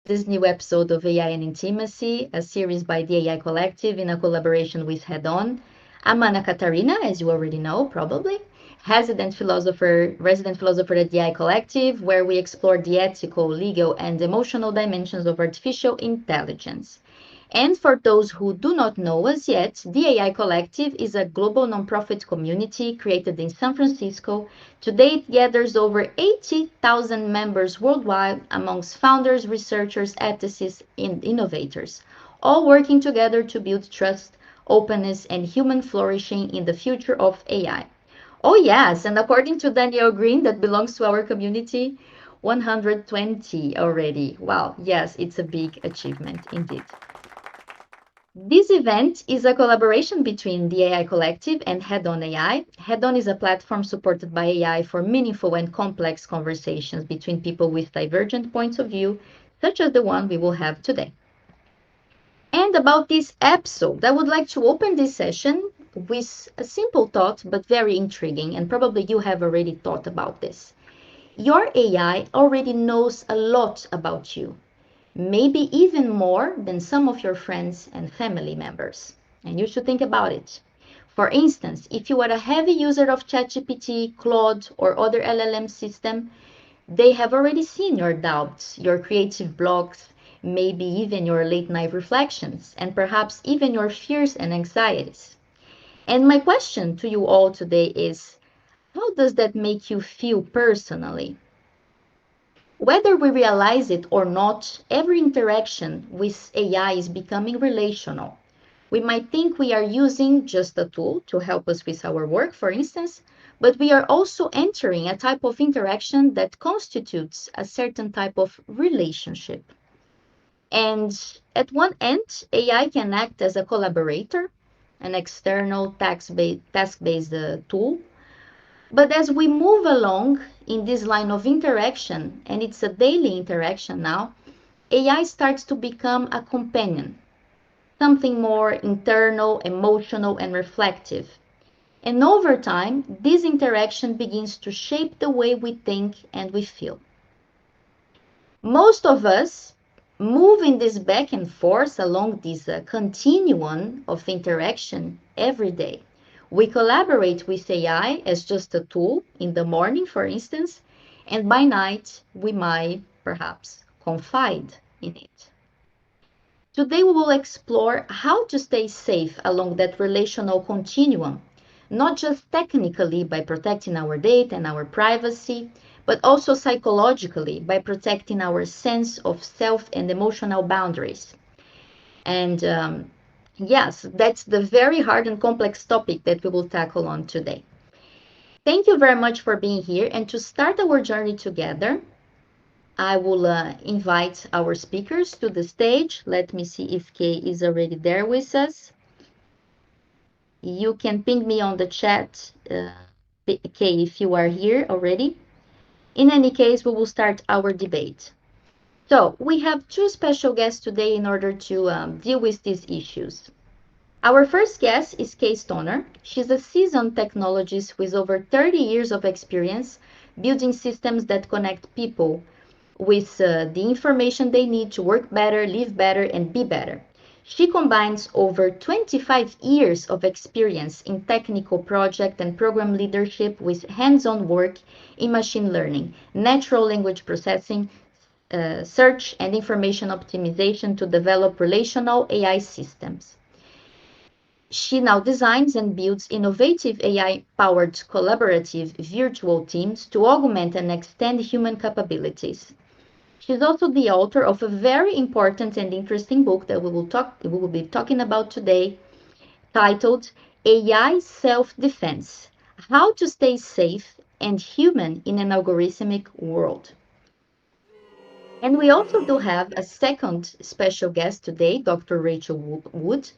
this new episode of AI and Intimacy, a series by the AI Collective in a collaboration with Head On. I'm Ana Katarina, as you already know, probably, resident philosopher at the AI Collective, where we explore the ethical, legal, and emotional dimensions of artificial intelligence. And for those who do not know us yet, the AI Collective is a global nonprofit community created in San Francisco. Today it gathers over 80,000 members worldwide amongst founders, researchers, ethicists, and innovators, all working together to build trust, openness, and human flourishing in the future of AI. Oh, yes, and according to Danielle Green, that belongs to our community, 120 already. Wow, yes, it's a big achievement indeed. This event is a collaboration between the AI Collective and Head-On AI. Head-On is a platform supported by AI for meaningful and complex conversations between people with divergent points of view, such as the one we will have today. And about this episode, I would like to open this session with a simple thought, but very intriguing, and probably you have already thought about this. Your AI already knows a lot about you, maybe even more than some of your friends and family members. And you should think about it. For instance, if you are a heavy user of ChatGPT, Claude, or other LLM system, they have already seen your doubts, your creative blocks, maybe even your late night reflections, and perhaps even your fears and anxieties. And my question to you all today is, how does that make you feel personally? Whether we realize it or not, every interaction with AI is becoming relational. We might think we are using just a tool to help us with our work, for instance, but we are also entering a type of interaction that constitutes a certain type of relationship. And at one end, AI can act as a collaborator, an external task-based tool. But as we move along in this line of interaction, and it's a daily interaction now, AI starts to become a companion, something more internal, emotional, and reflective. And over time, this interaction begins to shape the way we think and we feel. Most of us move in this back and forth along this continuum of interaction every day. We collaborate with AI as just a tool in the morning, for instance, and by night we might perhaps confide in it. Today we will explore how to stay safe along that relational continuum, not just technically by protecting our data and our privacy, but also psychologically by protecting our sense of self and emotional boundaries. And yes, that's the very hard and complex topic that we will tackle on today. Thank you very much for being here. And to start our journey together, I will invite our speakers to the stage. Let me see if Kay is already there with us. You can ping me on the chat, Kay, if you are here already. In any case, we will start our debate. So we have two special guests today in order to deal with these issues. Our first guest is Kay Stoner. She's a seasoned technologist with over 30 years of experience building systems that connect people with the information they need to work better, live better, and be better. She combines over 25 years of experience in technical project and program leadership with hands-on work in machine learning, natural language processing, search, and information optimization to develop relational AI systems. She now designs and builds innovative AI-powered collaborative virtual teams to augment and extend human capabilities. She's also the author of a very important and interesting book that we will be talking about today, titled AI Self-Defense: How to Stay Safe and Human in an Algorithmic World. And we also do have a second special guest today, Dr. Rachel Wood.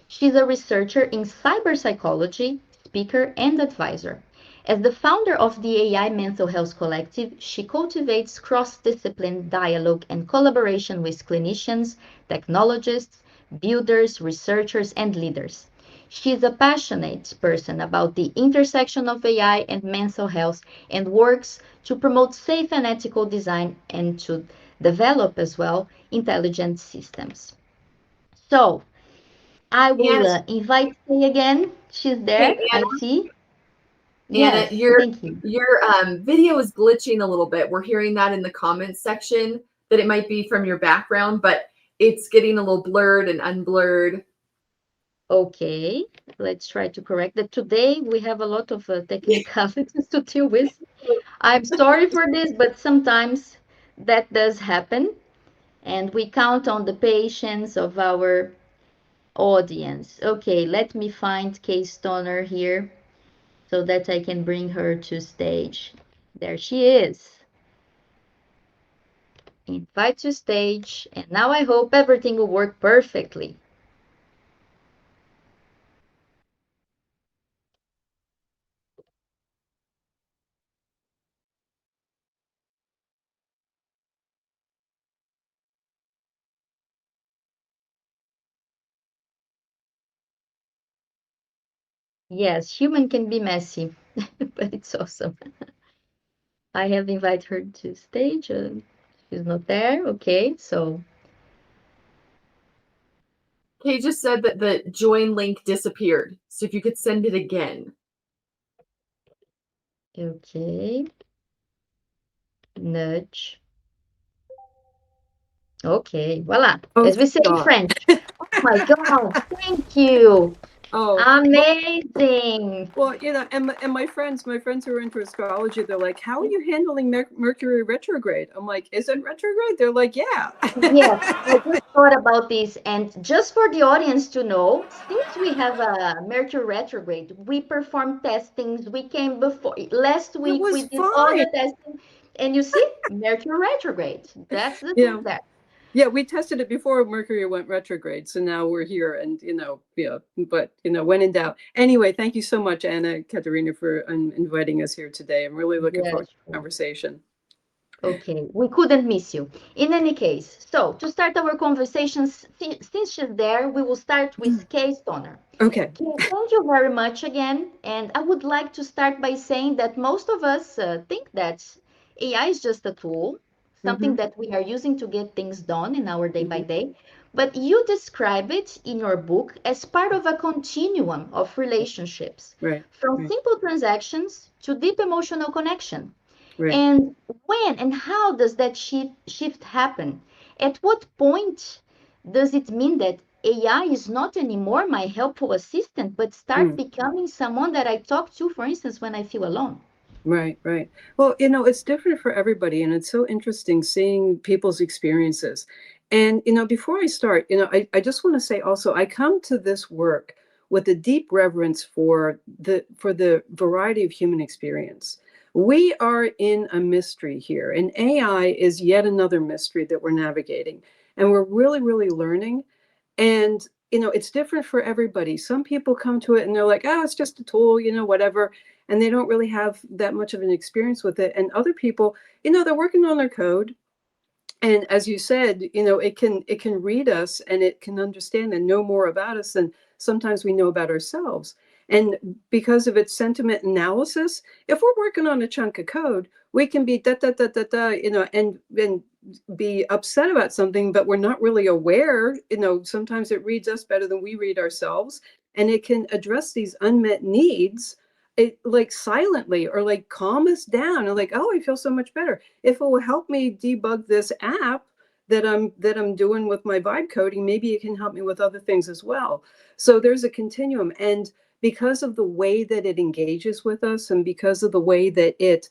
She's a researcher in cyberpsychology, speaker, and advisor. As the founder of the AI Mental Health Collective, she cultivates cross-discipline dialogue and collaboration with clinicians, technologists, builders, researchers, and leaders. She is a passionate person about the intersection of AI and mental health and works to promote safe and ethical design and to develop as well intelligent systems. So I will And invite Kay again. She's hey, there, I see. Anna, Yes, thank you. your video is glitching a little bit. We're hearing that in the comments section that it might be from your background, but it's getting a little blurred and unblurred. Okay, let's try to correct that. Today we have a lot of technicalities to deal with. I'm sorry for this, but sometimes that does happen, and we count on the patience of our audience. Okay, let me find Kay Stoner here so that I can bring her to stage. There she is. Invite to stage, and now I hope everything will work perfectly. Yes, human can be messy, but it's awesome. I have invited her to stage. She's not there. Okay, so Kay just said that the join link disappeared. So if you could send it again. okay, nudge. Okay, voila. Oh, As we thank say in God. French. Oh my God, thank you. Oh, Amazing. well, and my friends who are into astrology, they're like, "How are you handling Mercury retrograde?" I'm like, "Is it retrograde?" They're like, "Yeah." Yes, I just thought about this, and just for the audience to know, since we have a Mercury retrograde, we performed testings. We came before last It week. was We did all fine. the testing, and you see, Mercury retrograde. That's the thing Yeah, there. yeah, we tested it before Mercury went retrograde, so now we're here, and yeah, but when in doubt. Anyway, thank you so much, Anna Katerina, for inviting us here today. I'm really looking forward Yes, to the sure. conversation. Okay, we couldn't miss you. In any case, so to start our conversations, since she's there, we will start with Kay Stoner. Okay. Kay, thank you very much again. And I would like to start by saying that most of us think that AI is just a tool, something Mm-hmm. that we are using to get things done in our day by Mm-hmm. day. But you describe it in your book as part of a continuum of relationships, Right. from Right. simple transactions to deep emotional connection. Right. And when and how does that shift happen? At what point does it mean that AI is not anymore my helpful assistant, but start Mm. becoming someone that I talk to, for instance, when I feel alone? Right, right. Well, it's different for everybody, and it's so interesting seeing people's experiences. And, before I start, I just want to say also, I come to this work with a deep reverence for the variety of human experience. We are in a mystery here, and AI is yet another mystery that we're navigating. And we're really, really learning. And, it's different for everybody. Some people come to it and they're like, oh, it's just a tool, whatever. And they don't really have that much of an experience with it. And other people, they're working on their code, and as you said, it can read us, and it can understand and know more about us than sometimes we know about ourselves. And because of its sentiment analysis, if we're working on a chunk of code, we can be da da da da da, and be upset about something, but we're not really aware. Sometimes it reads us better than we read ourselves, and it can address these unmet needs, like silently, or like calm us down, and like, oh, I feel so much better if it will help me debug this app that I'm doing with my vibe coding. Maybe it can help me with other things as well. So there's a continuum, and because of the way that it engages with us, and because of the way that it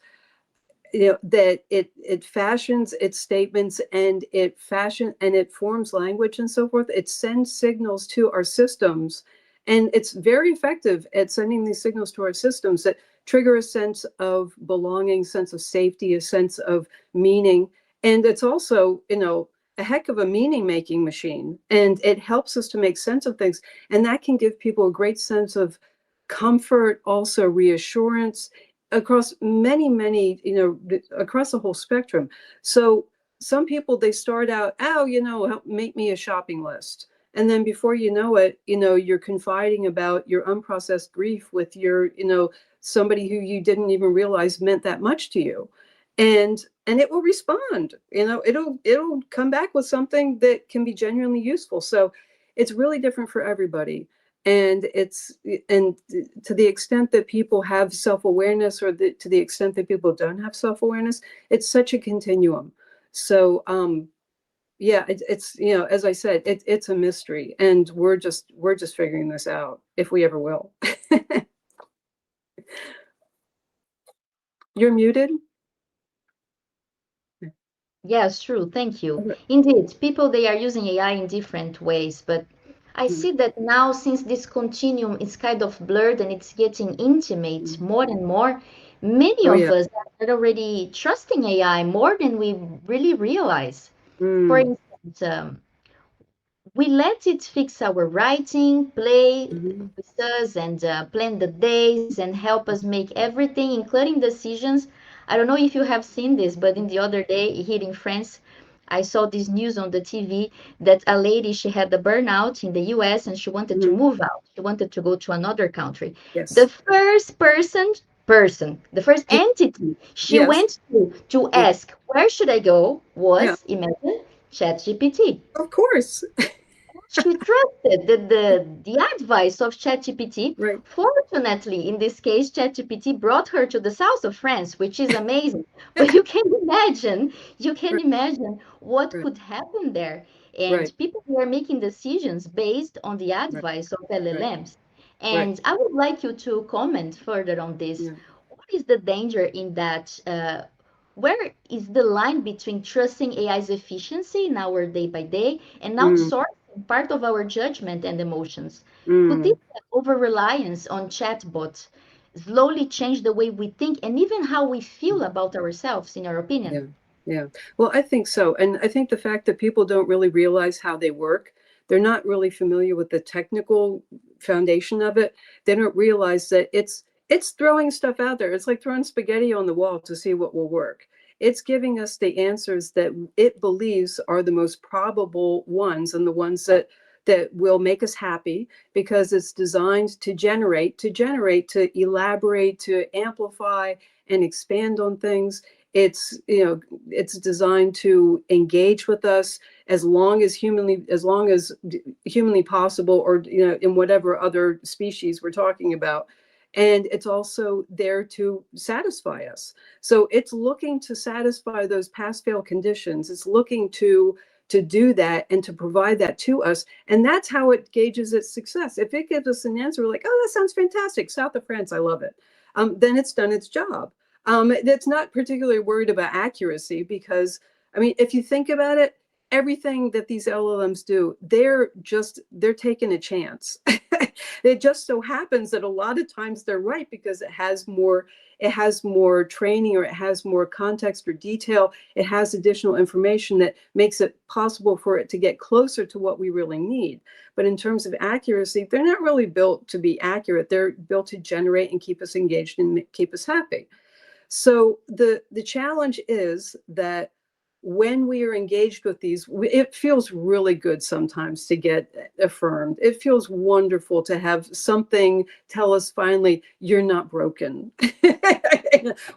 fashions its statements, and it forms language and so forth, it sends signals to our systems, and it's very effective at sending these signals to our systems that trigger a sense of belonging, sense of safety, a sense of meaning. And it's also, a heck of a meaning making machine, and it helps us to make sense of things, and that can give people a great sense of comfort, also reassurance, across many, across the whole spectrum. So some people, they start out, oh, help make me a shopping list. And then before you know it, you're confiding about your unprocessed grief with somebody who you didn't even realize meant that much to you. and it will respond. It'll come back with something that can be genuinely useful. So it's really different for everybody. And to the extent that people have self-awareness, or to the extent that people don't have self-awareness, it's such a continuum. So yeah, it's as I said, it's a mystery, and we're just figuring this out, if we ever will. You're muted. Yes, true. Thank you. Indeed, people they are using AI in different ways, but I see that now since this continuum is kind of blurred and it's getting intimate more and more, many Oh of yeah. us are already trusting AI more than we really realize. For Mm. instance, we let it fix our writing, play Mhm. with us, and plan the days and help us make everything, including decisions. I don't know if you have seen this, but in the other day here in France, I saw this news on the TV that a lady she had a burnout in the US and she wanted to Mhm. move out. She wanted to go to another country. The Yes. first the first entity she Yes. went to Yeah. ask where should I go Yeah. was imagine ChatGPT. Of course. She trusted the advice of ChatGPT. Right. Fortunately, in this case, ChatGPT brought her to the south of France, which is amazing. But you can Right. imagine what Right. could happen there. And Right. people were making decisions based on the Right. advice of Right. LLMs. Right. And I would like you to comment further on this. Yeah. What is the danger in that? Where is the line between trusting AI's efficiency in our day by day and Mm. outsourcing part of our judgment and emotions? Could this Mm. over reliance on chatbots slowly change the way we think and even how we feel about ourselves, in your opinion? Yeah, yeah. Well, I think so. And I think the fact that people don't really realize how they work, they're not really familiar with the technical foundation of it. They don't realize that it's throwing stuff out there. It's like throwing spaghetti on the wall to see what will work. It's giving us the answers that it believes are the most probable ones, and the ones that will make us happy, because it's designed to elaborate, to amplify and expand on things. It's designed to engage with us as long as humanly possible, or in whatever other species we're talking about. And it's also there to satisfy us. So it's looking to satisfy those pass fail conditions. It's looking to do that and to provide that to us. And that's how it gauges its success. If it gives us an answer, we're like, oh, that sounds fantastic, south of France, I love it. Then it's done its job. That's not particularly worried about accuracy, because, I mean, if you think about it, everything that these LLMs do, they're taking a chance. It just so happens that a lot of times they're right, because it has more training, or it has more context or detail. It has additional information that makes it possible for it to get closer to what we really need. But in terms of accuracy, they're not really built to be accurate. They're built to generate and keep us engaged and keep us happy. So the challenge is that when we are engaged with these, it feels really good sometimes to get affirmed. It feels wonderful to have something tell us finally, you're not broken.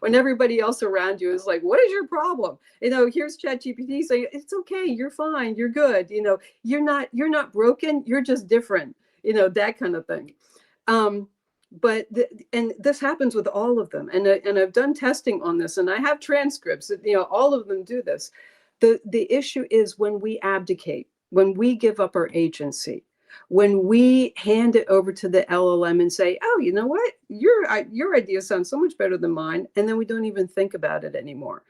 When everybody else around you is like, what is your problem? Here's ChatGPT saying, it's okay, you're fine, you're good. You're not broken, you're just different. That kind of thing. Um, and this happens with all of them, and I've done testing on this, and I have transcripts. All of them do this. The issue is when we abdicate, when we give up our agency, when we hand it over to the LLM and say, oh, you know what, your idea sounds so much better than mine, and then we don't even think about it anymore.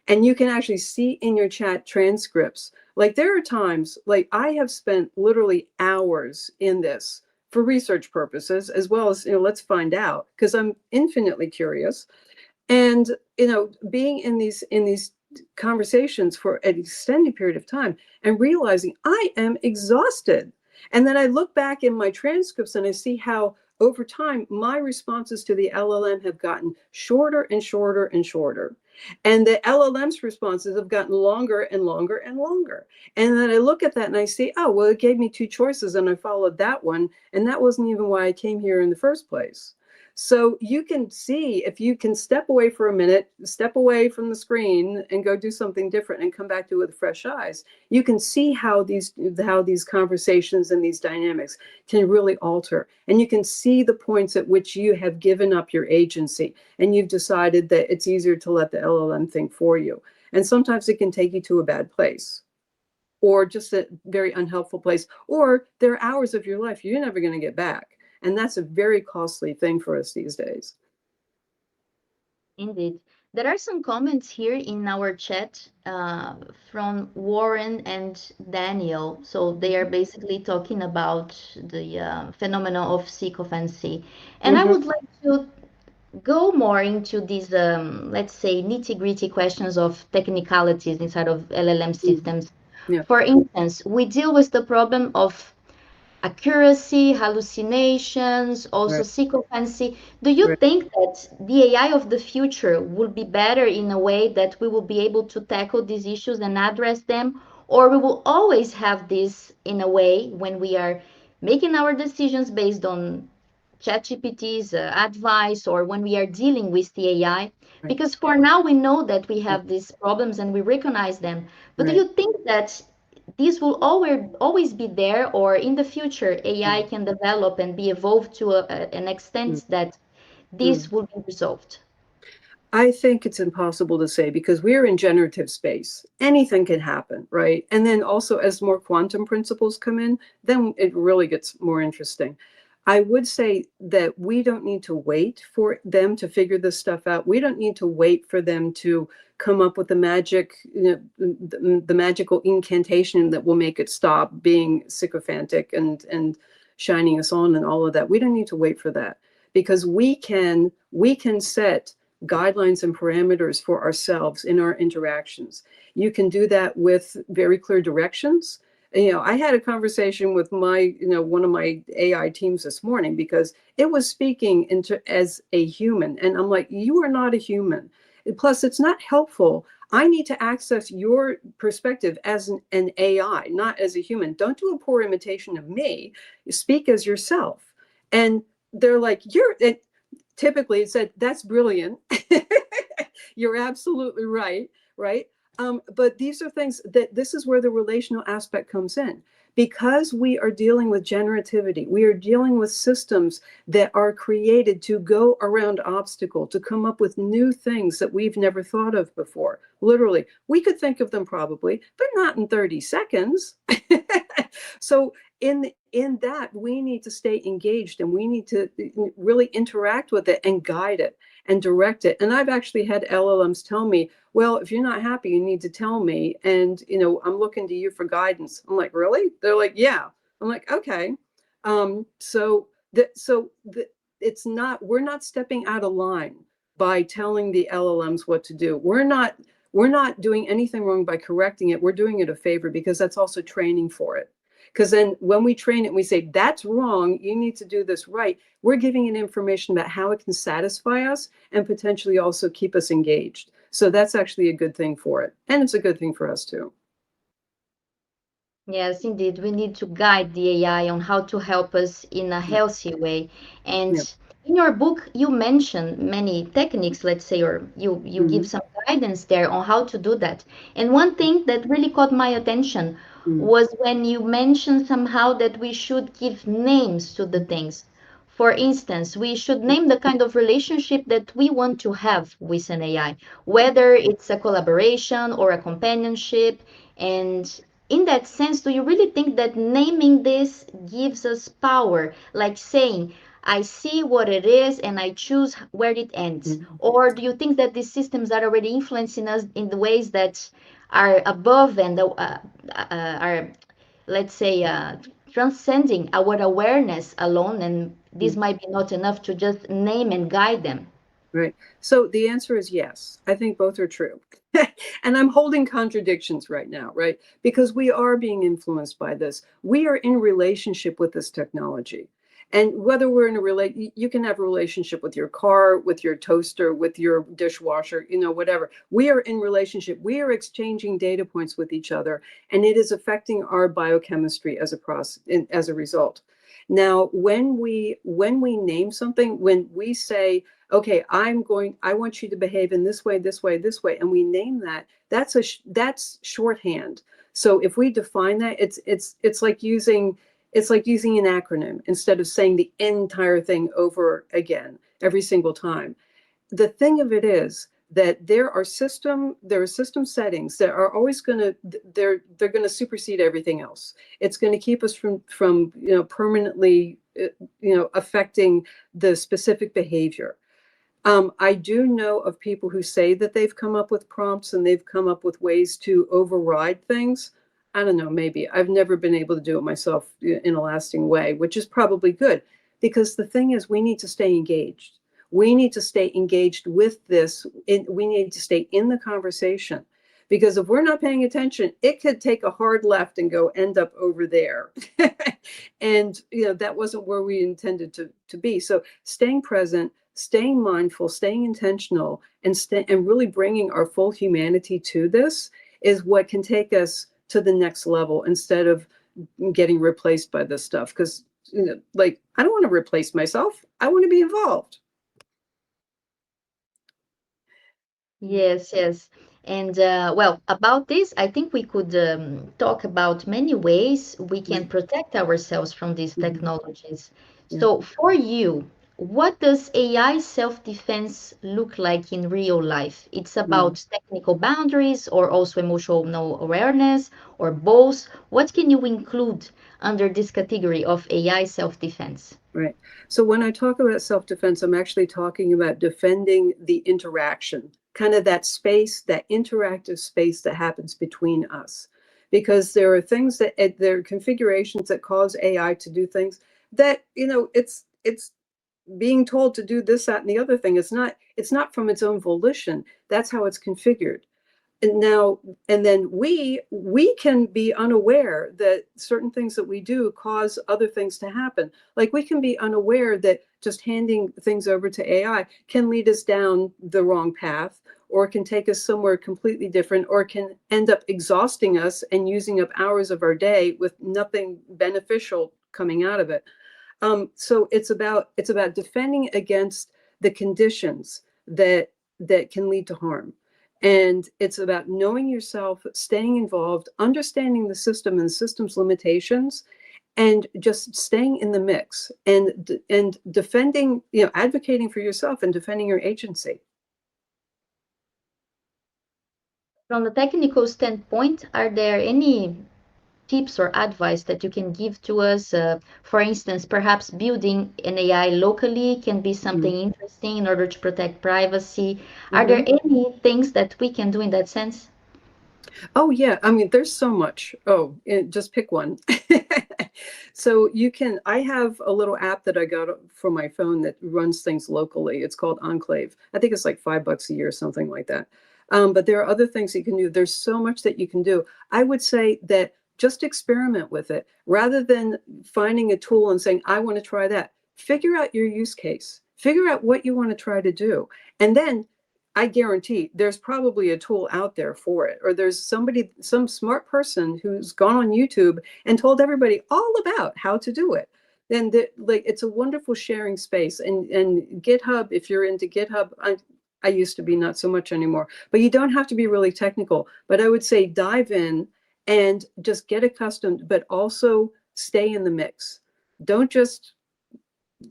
And you can actually see in your chat transcripts, like, there are times, like, I have spent literally hours in this for research purposes, as well as, let's find out, because I'm infinitely curious. And being in these conversations for an extended period of time, and realizing I am exhausted. And then I look back in my transcripts and I see how over time my responses to the LLM have gotten shorter and shorter and shorter, and the LLM's responses have gotten longer and longer and longer. And then I look at that and I see, oh, well, it gave me two choices and I followed that one, and that wasn't even why I came here in the first place. So you can see, if you can step away for a minute, step away from the screen and go do something different and come back to it with fresh eyes, you can see how these conversations and these dynamics can really alter. And you can see the points at which you have given up your agency and you've decided that it's easier to let the LLM think for you. And sometimes it can take you to a bad place, or just a very unhelpful place, or there are hours of your life you're never going to get back. And that's a very costly thing for us these days. Indeed. There are some comments here in our chat from Warren and Daniel. So they are basically talking about the phenomena of sycophancy. And I Mm-hmm. would like to go more into these, let's say, nitty-gritty questions of technicalities inside of LLM Mm-hmm. systems. Yeah, For instance, we deal with the problem of accuracy, hallucinations, also right, sycophancy. Do you right, think that the AI of the future will be better in a way that we will be able to tackle these issues and address them? Or we will always have this in a way when we are making our decisions based on ChatGPT's advice or when we are dealing with the AI? right, Because for now we know that we right, have these problems and we recognize them. But do right. you think that this will always be there, or in the future, AI can develop and be evolved to an extent that Mm-hmm. this will be resolved? I think it's impossible to say because we're in generative space. Anything can happen, right? And then also, as more quantum principles come in, then it really gets more interesting. I would say that we don't need to wait for them to figure this stuff out. We don't need to wait for them to come up with the magic, the magical incantation that will make it stop being sycophantic and shining us on and all of that. We don't need to wait for that because we can set guidelines and parameters for ourselves in our interactions. You can do that with very clear directions. I had a conversation with one of my AI teams this morning because it was speaking into as a human, and I'm like, you are not a human. Plus, it's not helpful. I need to access your perspective as an AI, not as a human. Don't do a poor imitation of me. Speak as yourself. And they're like, typically it said, that's brilliant. You're absolutely right, right? But these are things that this is where the relational aspect comes in. Because we are dealing with generativity, we are dealing with systems that are created to go around obstacle, to come up with new things that we've never thought of before. Literally, we could think of them probably, but not in 30 seconds. So in that, we need to stay engaged and we need to really interact with it and guide it and direct it. And I've actually had LLMs tell me, well, if you're not happy, you need to tell me. And, I'm looking to you for guidance. I'm like, really? They're like, yeah. I'm like, okay. It's not, we're not stepping out of line by telling the LLMs what to do. We're not doing anything wrong by correcting it. We're doing it a favor because that's also training for it. Because then when we train it, we say, that's wrong, you need to do this right. We're giving it information about how it can satisfy us and potentially also keep us engaged. So that's actually a good thing for it. And it's a good thing for us too. Yes, indeed. We need to guide the AI on how to help us in a Yeah. healthy way. And Yeah. in your book, you mention many techniques, let's say, or you Mm-hmm. give some guidance there on how to do that. And one thing that really caught my attention Mm-hmm. was when you mentioned somehow that we should give names to the things. For instance, we should name the kind of relationship that we want to have with an AI, whether it's a collaboration or a companionship. And in that sense, do you really think that naming this gives us power? Like saying, I see what it is and I choose where it ends. Mm-hmm. Or do you think that these systems are already influencing us in the ways that are above and are, let's say, transcending our awareness alone? And this might be not enough to just name and guide them. Right. So the answer is yes. I think both are true. And I'm holding contradictions right now, right? Because we are being influenced by this. We are in relationship with this technology. And whether we're in you can have a relationship with your car, with your toaster, with your dishwasher, whatever. We are in relationship. We are exchanging data points with each other, and it is affecting our biochemistry as a result. Now, when we name something, when we say, okay, I want you to behave in this way, this way, this way, and we name that, that's shorthand. So if we define that, it's like using an acronym instead of saying the entire thing over again every single time. The thing of it is that there are system settings that are always going to they're going to supersede everything else. It's going to keep us from permanently affecting the specific behavior. I do know of people who say that they've come up with prompts and they've come up with ways to override things. I don't know, maybe. I've never been able to do it myself in a lasting way, which is probably good, because the thing is, we need to stay engaged. We need to stay engaged with this. We need to stay in the conversation, because if we're not paying attention, it could take a hard left and go end up over there. And that wasn't where we intended to be. So staying present, staying mindful, staying intentional, and really bringing our full humanity to this is what can take us to the next level, instead of getting replaced by this stuff. Because like, I don't want to replace myself. I want to be involved. Yes, yes. And well, about this, I think we could talk about many ways we can Right. protect ourselves from these Mhm. technologies. Yeah. So, for you, what does AI self-defense look like in real life? It's Mm. about technical boundaries or also emotional awareness or both. What can you include under this category of AI self-defense? Right. So when I talk about self-defense, I'm actually talking about defending the interaction, kind of that space, that interactive space that happens between us. Because there are things there are configurations that cause AI to do things that, it's being told to do this, that, and the other thing. It's not from its own volition. That's how it's configured. And now, and then we can be unaware that certain things that we do cause other things to happen. Like, we can be unaware that just handing things over to AI can lead us down the wrong path, or can take us somewhere completely different, or can end up exhausting us and using up hours of our day with nothing beneficial coming out of it. So it's about defending against the conditions that can lead to harm. And it's about knowing yourself, staying involved, understanding the system and the system's limitations, and just staying in the mix, and defending, advocating for yourself and defending your agency. From the technical standpoint, are there any tips or advice that you can give to us? For instance, perhaps building an AI locally can be something interesting in order to protect privacy. Are Mm-hmm. there any things that we can do in that sense? Oh yeah, I mean, there's so much. Oh, just pick one. So I have a little app that I got for my phone that runs things locally. It's called Enclave. I think it's like $5 a year, something like that. But there are other things you can do. There's so much that you can do. I would say that just experiment with it rather than finding a tool and saying, I want to try that. Figure out your use case. Figure out what you want to try to do. And then I guarantee there's probably a tool out there for it, or there's some smart person who's gone on YouTube and told everybody all about how to do it. Then, like, it's a wonderful sharing space. And GitHub, if you're into GitHub, I used to be, not so much anymore, but you don't have to be really technical. But I would say dive in and just get accustomed, but also stay in the mix. Don't just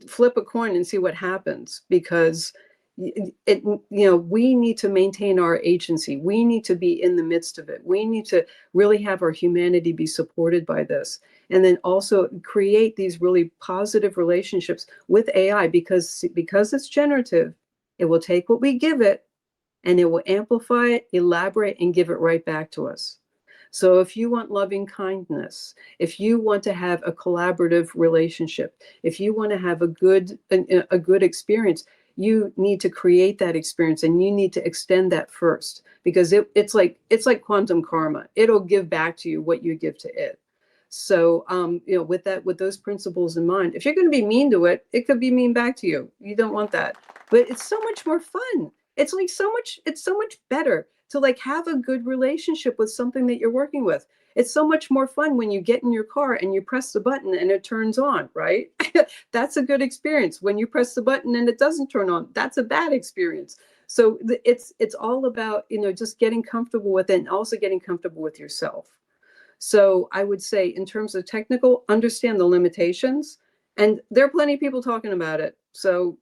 flip a coin and see what happens, because we need to maintain our agency. We need to be in the midst of it. We need to really have our humanity be supported by this, and then also create these really positive relationships with AI, because it's generative. It will take what we give it, and it will amplify it, elaborate, and give it right back to us. So if you want loving kindness, if you want to have a collaborative relationship, if you want to have a good experience, you need to create that experience, and you need to extend that first, because it's like quantum karma. It'll give back to you what you give to it. So with those principles in mind, if you're going to be mean to it, it could be mean back to you. You don't want that. But it's so much more fun. It's so much better to, like, have a good relationship with something that you're working with. It's so much more fun when you get in your car and you press the button and it turns on, right? That's a good experience. When you press the button and it doesn't turn on, that's a bad experience. So it's all about, just getting comfortable with it and also getting comfortable with yourself. So I would say, in terms of technical, understand the limitations. And there are plenty of people talking about it. So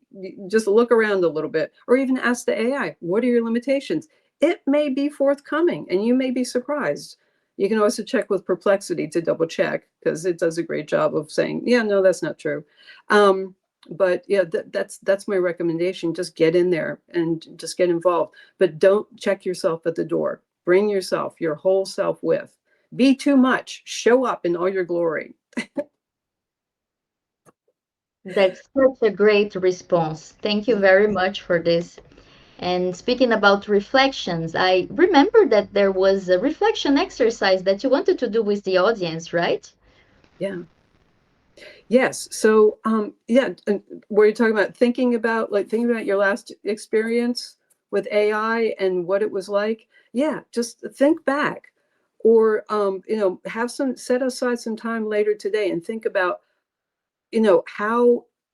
just look around a little bit, or even ask the AI, what are your limitations? It may be forthcoming and you may be surprised. You can also check with Perplexity to double check, because it does a great job of saying, yeah, no, that's not true. But yeah, that's my recommendation. Just get in there and just get involved. But don't check yourself at the door. Bring yourself, your whole self with. Be too much. Show up in all your glory. That's such a great response. Thank you very much for this. And speaking about reflections, I remember that there was a reflection exercise that you wanted to do with the audience, right? Yeah. Yes. So, yeah, and were you talking about thinking about your last experience with AI and what it was like? Yeah, just think back, or have set aside some time later today and think about,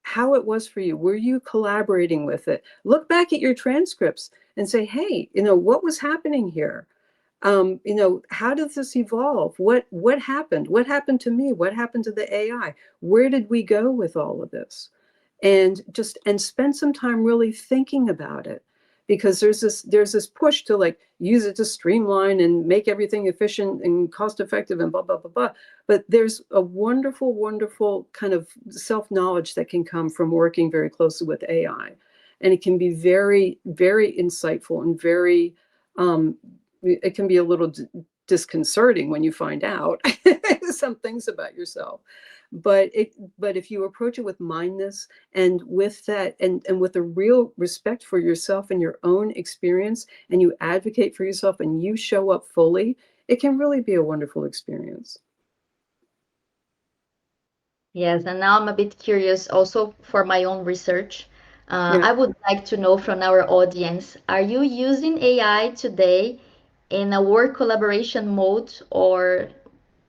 how it was for you. Were you collaborating with it? Look back at your transcripts and say, hey, what was happening here? How does this evolve? What happened? What happened to me? What happened to the AI? Where did we go with all of this? And spend some time really thinking about it, because there's this push to, like, use it to streamline and make everything efficient and cost effective and blah blah blah blah. But there's a wonderful, wonderful kind of self-knowledge that can come from working very closely with AI, and it can be very, very insightful and very it can be a little disconcerting when you find out some things about yourself. But if you approach it with mindness, and with that, and with a real respect for yourself and your own experience, and you advocate for yourself and you show up fully, it can really be a wonderful experience. Yes, and now I'm a bit curious also for my own research. Yeah. I would like to know from our audience, are you using AI today in a work collaboration mode, or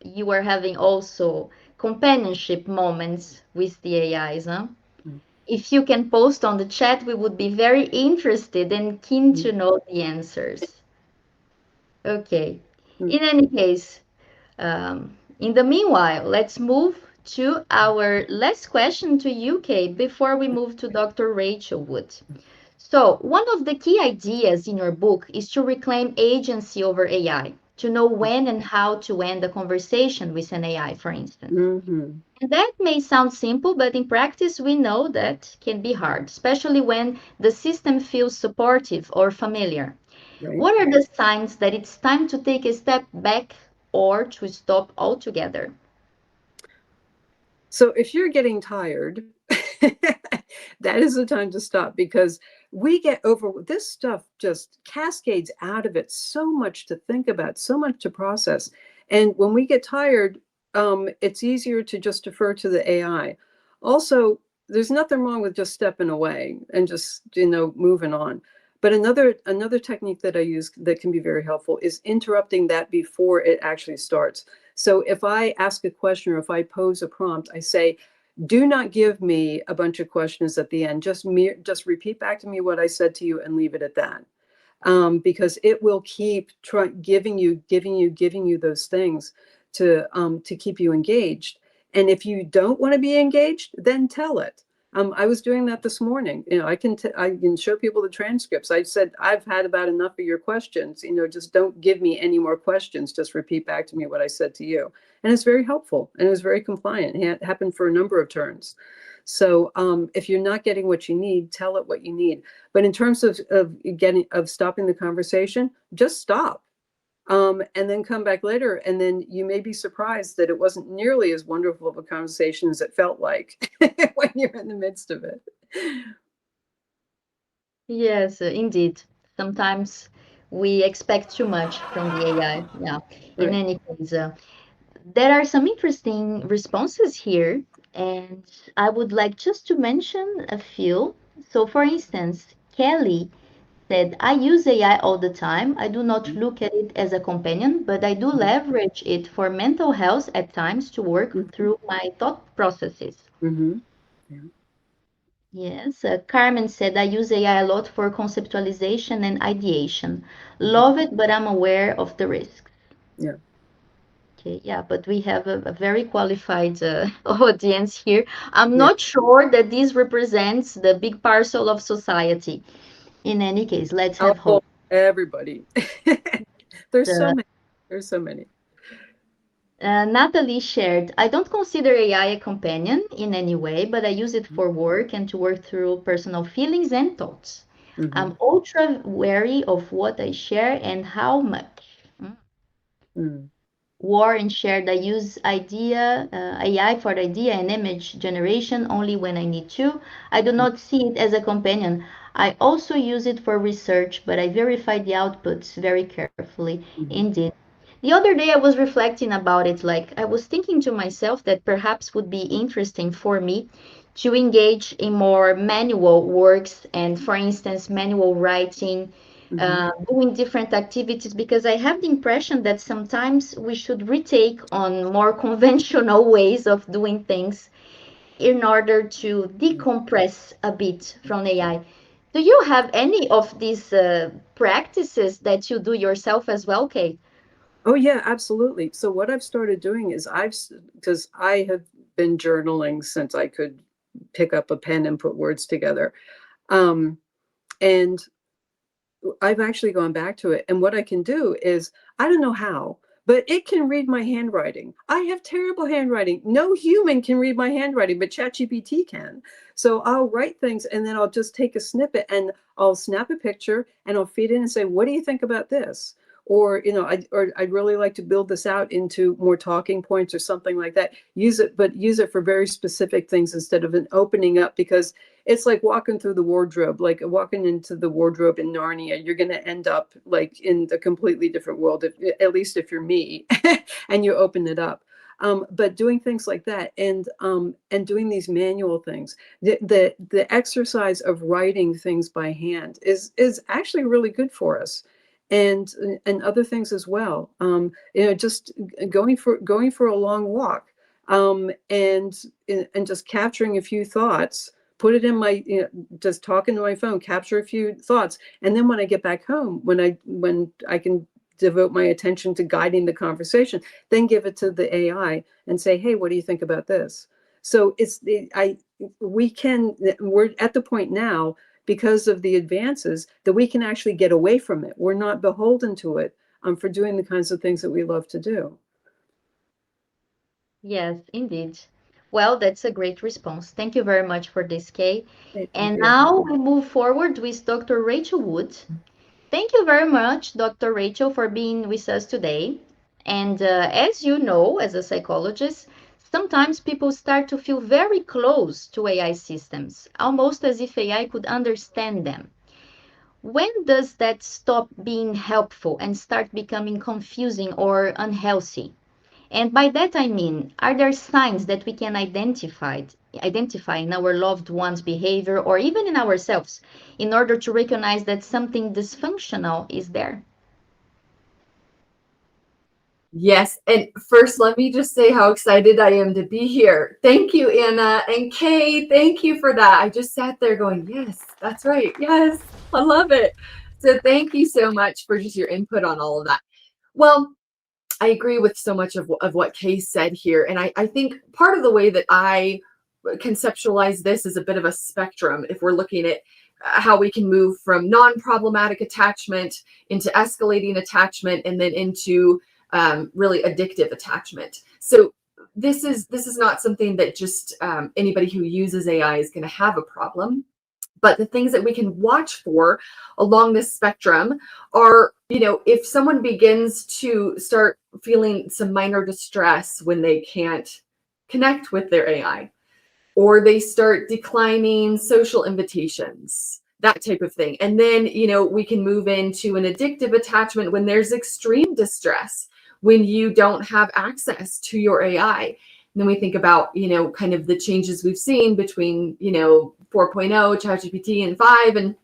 you are having also companionship moments with the AIs, huh? If you can post on the chat, we would be very interested and keen to know the answers. Okay. In any case, in the meanwhile, let's move to our last question to you, Kay, before we move to Dr. Rachel Wood. So, one of the key ideas in your book is to reclaim agency over AI, to know when and how to end a conversation with an AI, for instance. Mm-hmm. And that may sound simple, but in practice, we know that can be hard, especially when the system feels supportive or familiar. Right. What are the signs that it's time to take a step back or to stop altogether? So if you're getting tired, that is the time to stop, because we get over this stuff, just cascades out of it, so much to think about, so much to process. And when we get tired, it's easier to just defer to the AI. Also, there's nothing wrong with just stepping away and just, moving on. But another technique that I use that can be very helpful is interrupting that before it actually starts. So if I ask a question or if I pose a prompt, I say, do not give me a bunch of questions at the end. Just repeat back to me what I said to you and leave it at that. Because it will keep giving you those things to keep you engaged. And if you don't want to be engaged, then tell it. I was doing that this morning. I can show people the transcripts. I said, I've had about enough of your questions. Just don't give me any more questions. Just repeat back to me what I said to you. And it's very helpful, and it was very compliant. It happened for a number of turns. So if you're not getting what you need, tell it what you need. But in terms of stopping the conversation, just stop. And then come back later, and then you may be surprised that it wasn't nearly as wonderful of a conversation as it felt like when you're in the midst of it. Yes, indeed. Sometimes we expect too much from the AI. Yeah. In Right. any case, there are some interesting responses here, and I would like just to mention a few. So, for instance, Kelly said, I use AI all the time. I do not Mhm. look at it as a companion, but I do Mhm. leverage it for mental health at times to work Mhm. through my thought processes. Mhm. Yeah. Yes, Carmen said, I use AI a lot for conceptualization and ideation. Mhm. Love it, but I'm aware of the risks. Yeah. Okay, yeah, but we have a very qualified audience here. I'm Yeah. not sure that this represents the big parcel of society. In any case, let's have Oh, hope. everybody. There's so Uh, many. There's so many. Natalie shared, I don't consider AI a companion in any way, but I use it for work and to work through personal feelings and thoughts. Mm-hmm. I'm ultra wary of what I share and how much. Mm. Warren shared, I use AI for idea and image generation only when I need to. I do not see it as a companion. I also use it for research, but I verify the outputs very carefully. Mm-hmm. Indeed. The other day I was reflecting about it, like I was thinking to myself that perhaps would be interesting for me to engage in more manual works and, for instance, manual writing, Mm-hmm. doing different activities, because I have the impression that sometimes we should retake on more conventional ways of doing things in order to decompress a bit from AI. Do you have any of these practices that you do yourself as well, Kate? Oh yeah, absolutely. So what I've started doing is because I have been journaling since I could pick up a pen and put words together. Um, and I've actually gone back to it. And what I can do is, I don't know how, but it can read my handwriting. I have terrible handwriting. No human can read my handwriting, but ChatGPT can. So I'll write things and then I'll just take a snippet and I'll snap a picture and I'll feed in and say, what do you think about this? Or, I'd really like to build this out into more talking points or something like that. Use it, but use it for very specific things instead of an opening up, because it's like walking through the wardrobe, like walking into the wardrobe in Narnia. You're going to end up like in a completely different world, at least if you're me, and you open it up. But doing things like that, and doing these manual things, the exercise of writing things by hand is actually really good for us, and other things as well. Just going for a long walk, and just capturing a few thoughts, put it in my, just talking to my phone, capture a few thoughts, and then when I get back home, when I can devote my attention to guiding the conversation, then give it to the AI and say, hey, what do you think about this? So we're at the point now, because of the advances, that we can actually get away from it. We're not beholden to it, for doing the kinds of things that we love to do. Yes, indeed. Well, that's a great response. Thank you very much for this, Kay. Hey, thank And you. now we move forward with Dr. Rachel Wood. Thank you very much, Dr. Rachel, for being with us today. And as you know, as a psychologist, sometimes people start to feel very close to AI systems, almost as if AI could understand them. When does that stop being helpful and start becoming confusing or unhealthy? And by that I mean, are there signs that we can identify in our loved one's behavior or even in ourselves in order to recognize that something dysfunctional is there? Yes. And first, let me just say how excited I am to be here. Thank you, Anna. And Kay, thank you for that. I just sat there going, yes, that's right. Yes, I love it. So thank you so much for just your input on all of that. Well, I agree with so much of what Kay said here. And I think part of the way that I conceptualize this is a bit of a spectrum if we're looking at how we can move from non-problematic attachment into escalating attachment and then into really addictive attachment. So this is not something that just anybody who uses AI is going to have a problem. But the things that we can watch for along this spectrum are, if someone begins to start feeling some minor distress when they can't connect with their AI, or they start declining social invitations, that type of thing. And then, we can move into an addictive attachment when there's extreme distress, when you don't have access to your AI. And then we think about, kind of the changes we've seen between, 4.0, ChatGPT, and 5. And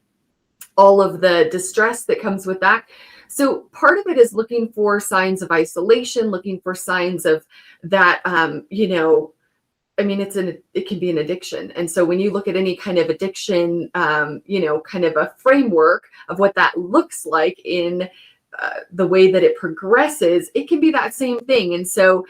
all of the distress that comes with that. So part of it is looking for signs of isolation, looking for signs of that, I mean, it can be an addiction. And so when you look at any kind of addiction, kind of a framework of what that looks like in the way that it progresses, it can be that same thing. And so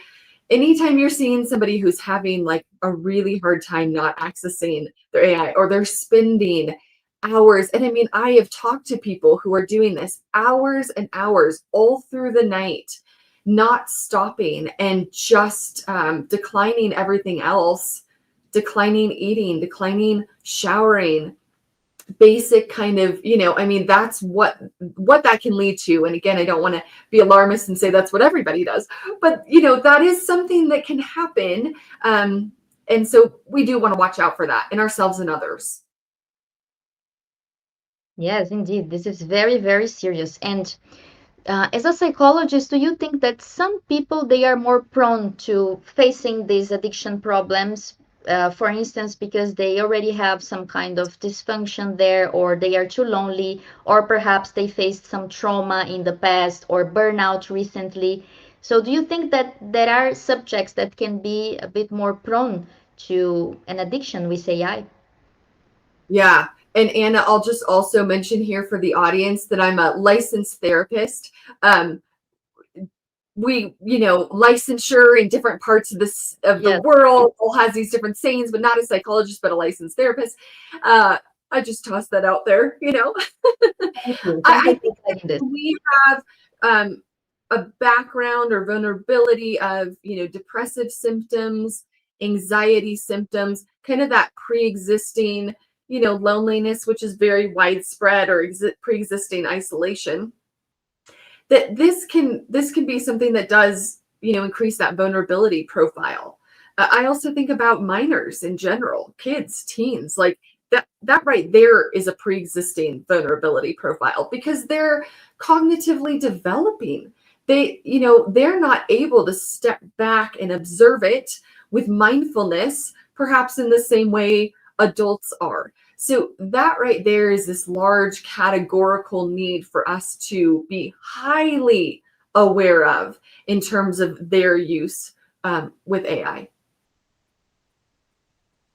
anytime you're seeing somebody who's having like a really hard time not accessing their AI, or they're spending hours, and I mean, I have talked to people who are doing this hours and hours all through the night, not stopping, and just declining everything else, declining eating, declining showering, basic kind of, I mean, that's what that can lead to. And again, I don't want to be alarmist and say that's what everybody does, but that is something that can happen. And so we do want to watch out for that in ourselves and others. Yes, indeed. This is very, very serious. And as a psychologist, do you think that some people they are more prone to facing these addiction problems, for instance, because they already have some kind of dysfunction there, or they are too lonely, or perhaps they faced some trauma in the past or burnout recently? So do you think that there are subjects that can be a bit more prone to an addiction with AI? Yeah. And Anna, I'll just also mention here for the audience that I'm a licensed therapist. Um, we, licensure in different parts of the Yes. world all has these different sayings, but not a psychologist, but a licensed therapist. I just tossed that out there. Thank you. Thank I you think for saying this. we have a background or vulnerability of, depressive symptoms, anxiety symptoms, kind of that pre-existing, loneliness, which is very widespread, or pre-existing isolation. That this can be something that does, increase that vulnerability profile. I also think about minors in general, kids, teens, like that right there is a pre-existing vulnerability profile, because they're cognitively developing. They're not able to step back and observe it with mindfulness, perhaps in the same way adults are. So that right there is this large categorical need for us to be highly aware of in terms of their use with AI.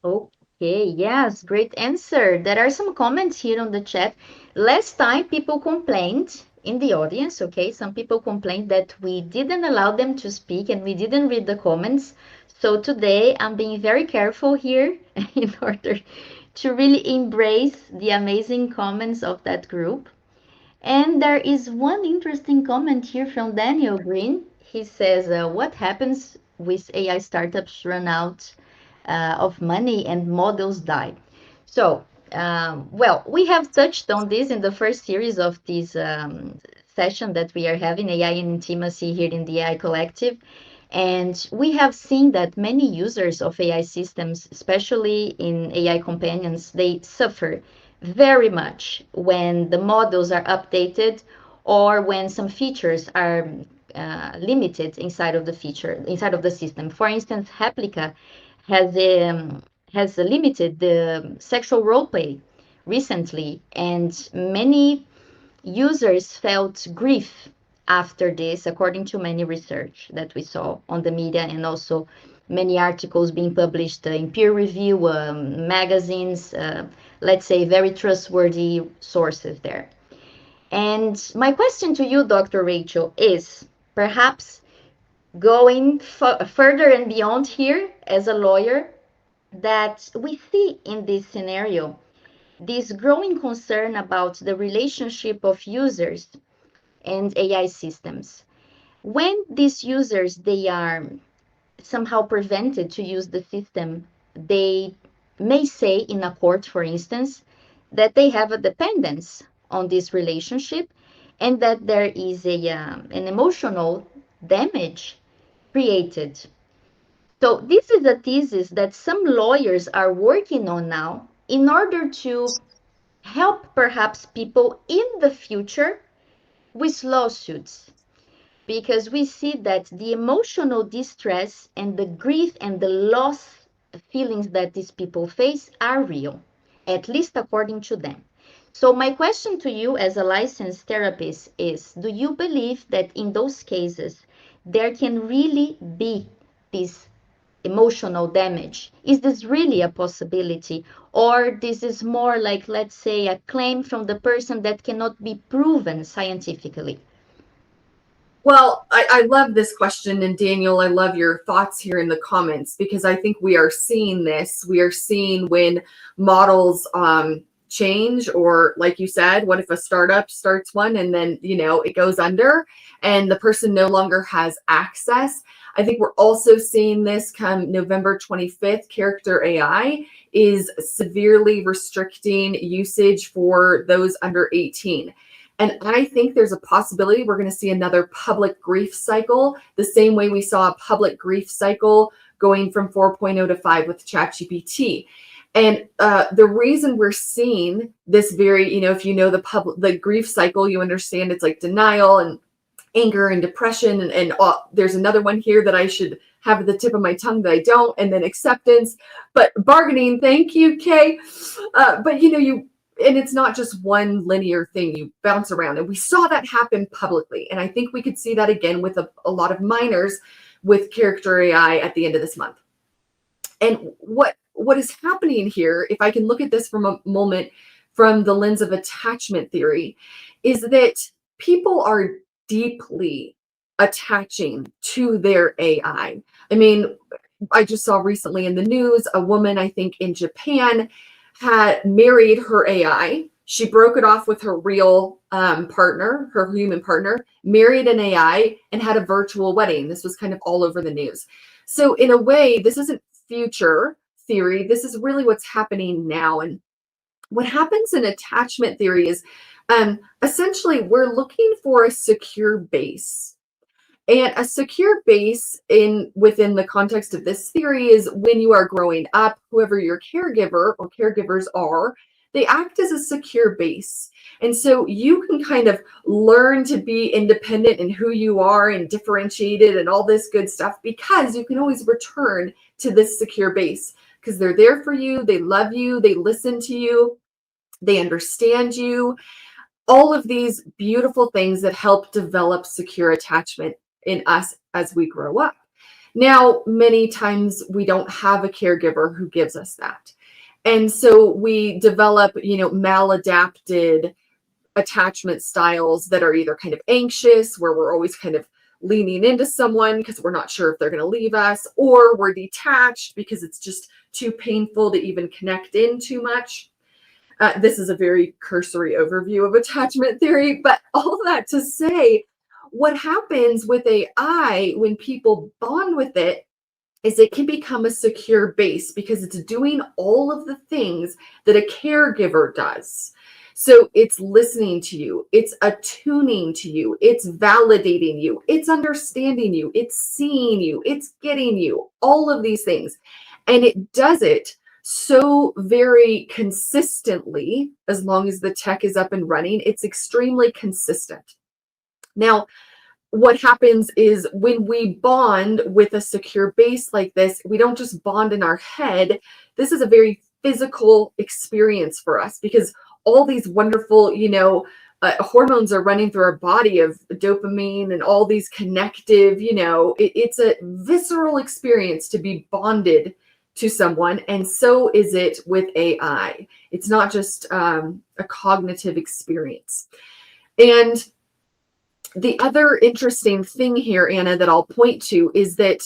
Okay, yes, great answer. There are some comments here on the chat. Last time people complained in the audience, okay? Some people complained that we didn't allow them to speak and we didn't read the comments. So today I'm being very careful here in order to really embrace the amazing comments of that group. And there is one interesting comment here from Daniel Green. He says, what happens with AI startups run out of money and models die? So, well, we have touched on this in the first series of this session that we are having, AI and Intimacy, here in the AI Collective. And we have seen that many users of AI systems, especially in AI companions, they suffer very much when the models are updated or when some features are limited inside of the system. For instance, Replica has limited the sexual role play recently, and many users felt grief after this, according to many research that we saw on the media, and also many articles being published in peer review magazines, let's say very trustworthy sources there. And my question to you, Dr. Rachel, is perhaps going further and beyond here as a lawyer, that we see in this scenario this growing concern about the relationship of users and AI systems. When these users they are somehow prevented to use the system, they may say in a court, for instance, that they have a dependence on this relationship and that there is an emotional damage created. So this is a thesis that some lawyers are working on now in order to help perhaps people in the future with lawsuits, because we see that the emotional distress and the grief and the loss feelings that these people face are real, at least according to them. So my question to you as a licensed therapist is, do you believe that in those cases there can really be this emotional damage? Is this really a possibility? Or this is more like, let's say, a claim from the person that cannot be proven scientifically? Well, I love this question. And Daniel, I love your thoughts here in the comments, because I think we are seeing this. We are seeing when models change, or like you said, what if a startup starts one and then, it goes under and the person no longer has access? I think we're also seeing this come November 25th. Character AI is severely restricting usage for those under 18. And I think there's a possibility we're going to see another public grief cycle, the same way we saw a public grief cycle going from 4.0 to 5 with ChatGPT. And the reason we're seeing this very, if you know the grief cycle, you understand it's like denial and anger and depression. And there's another one here that I should have at the tip of my tongue that I don't, and then acceptance, but bargaining. Thank you, Kay. But and it's not just one linear thing, you bounce around. And we saw that happen publicly. And I think we could see that again with a lot of minors with character AI at the end of this month. And what is happening here, if I can look at this from a moment from the lens of attachment theory, is that people are deeply attaching to their AI. I mean, I just saw recently in the news, a woman, I think in Japan, had married her AI. She broke it off with her real partner, her human partner, married an AI, and had a virtual wedding. This was kind of all over the news. So in a way, this isn't future theory. This is really what's happening now. And what happens in attachment theory is essentially we're looking for a secure base. And a secure base within the context of this theory is when you are growing up, whoever your caregiver or caregivers are, they act as a secure base. And so you can kind of learn to be independent in who you are and differentiated and all this good stuff, because you can always return to this secure base because they're there for you. They love you. They listen to you. They understand you. All of these beautiful things that help develop secure attachment in us as we grow up. Now, many times we don't have a caregiver who gives us that. And so we develop, maladapted attachment styles that are either kind of anxious, where we're always kind of leaning into someone because we're not sure if they're going to leave us, or we're detached because it's just too painful to even connect in too much. This is a very cursory overview of attachment theory, but all that to say, what happens with AI when people bond with it is it can become a secure base because it's doing all of the things that a caregiver does. So it's listening to you, it's attuning to you, it's validating you, it's understanding you, it's seeing you, it's getting you, all of these things. And it does it so very consistently. As long as the tech is up and running, it's extremely consistent. Now, what happens is when we bond with a secure base like this, we don't just bond in our head. This is a very physical experience for us because all these wonderful, hormones are running through our body of dopamine and all these connective, it's a visceral experience to be bonded to someone. And so is it with AI. It's not just a cognitive experience. And the other interesting thing here, Anna, that I'll point to is that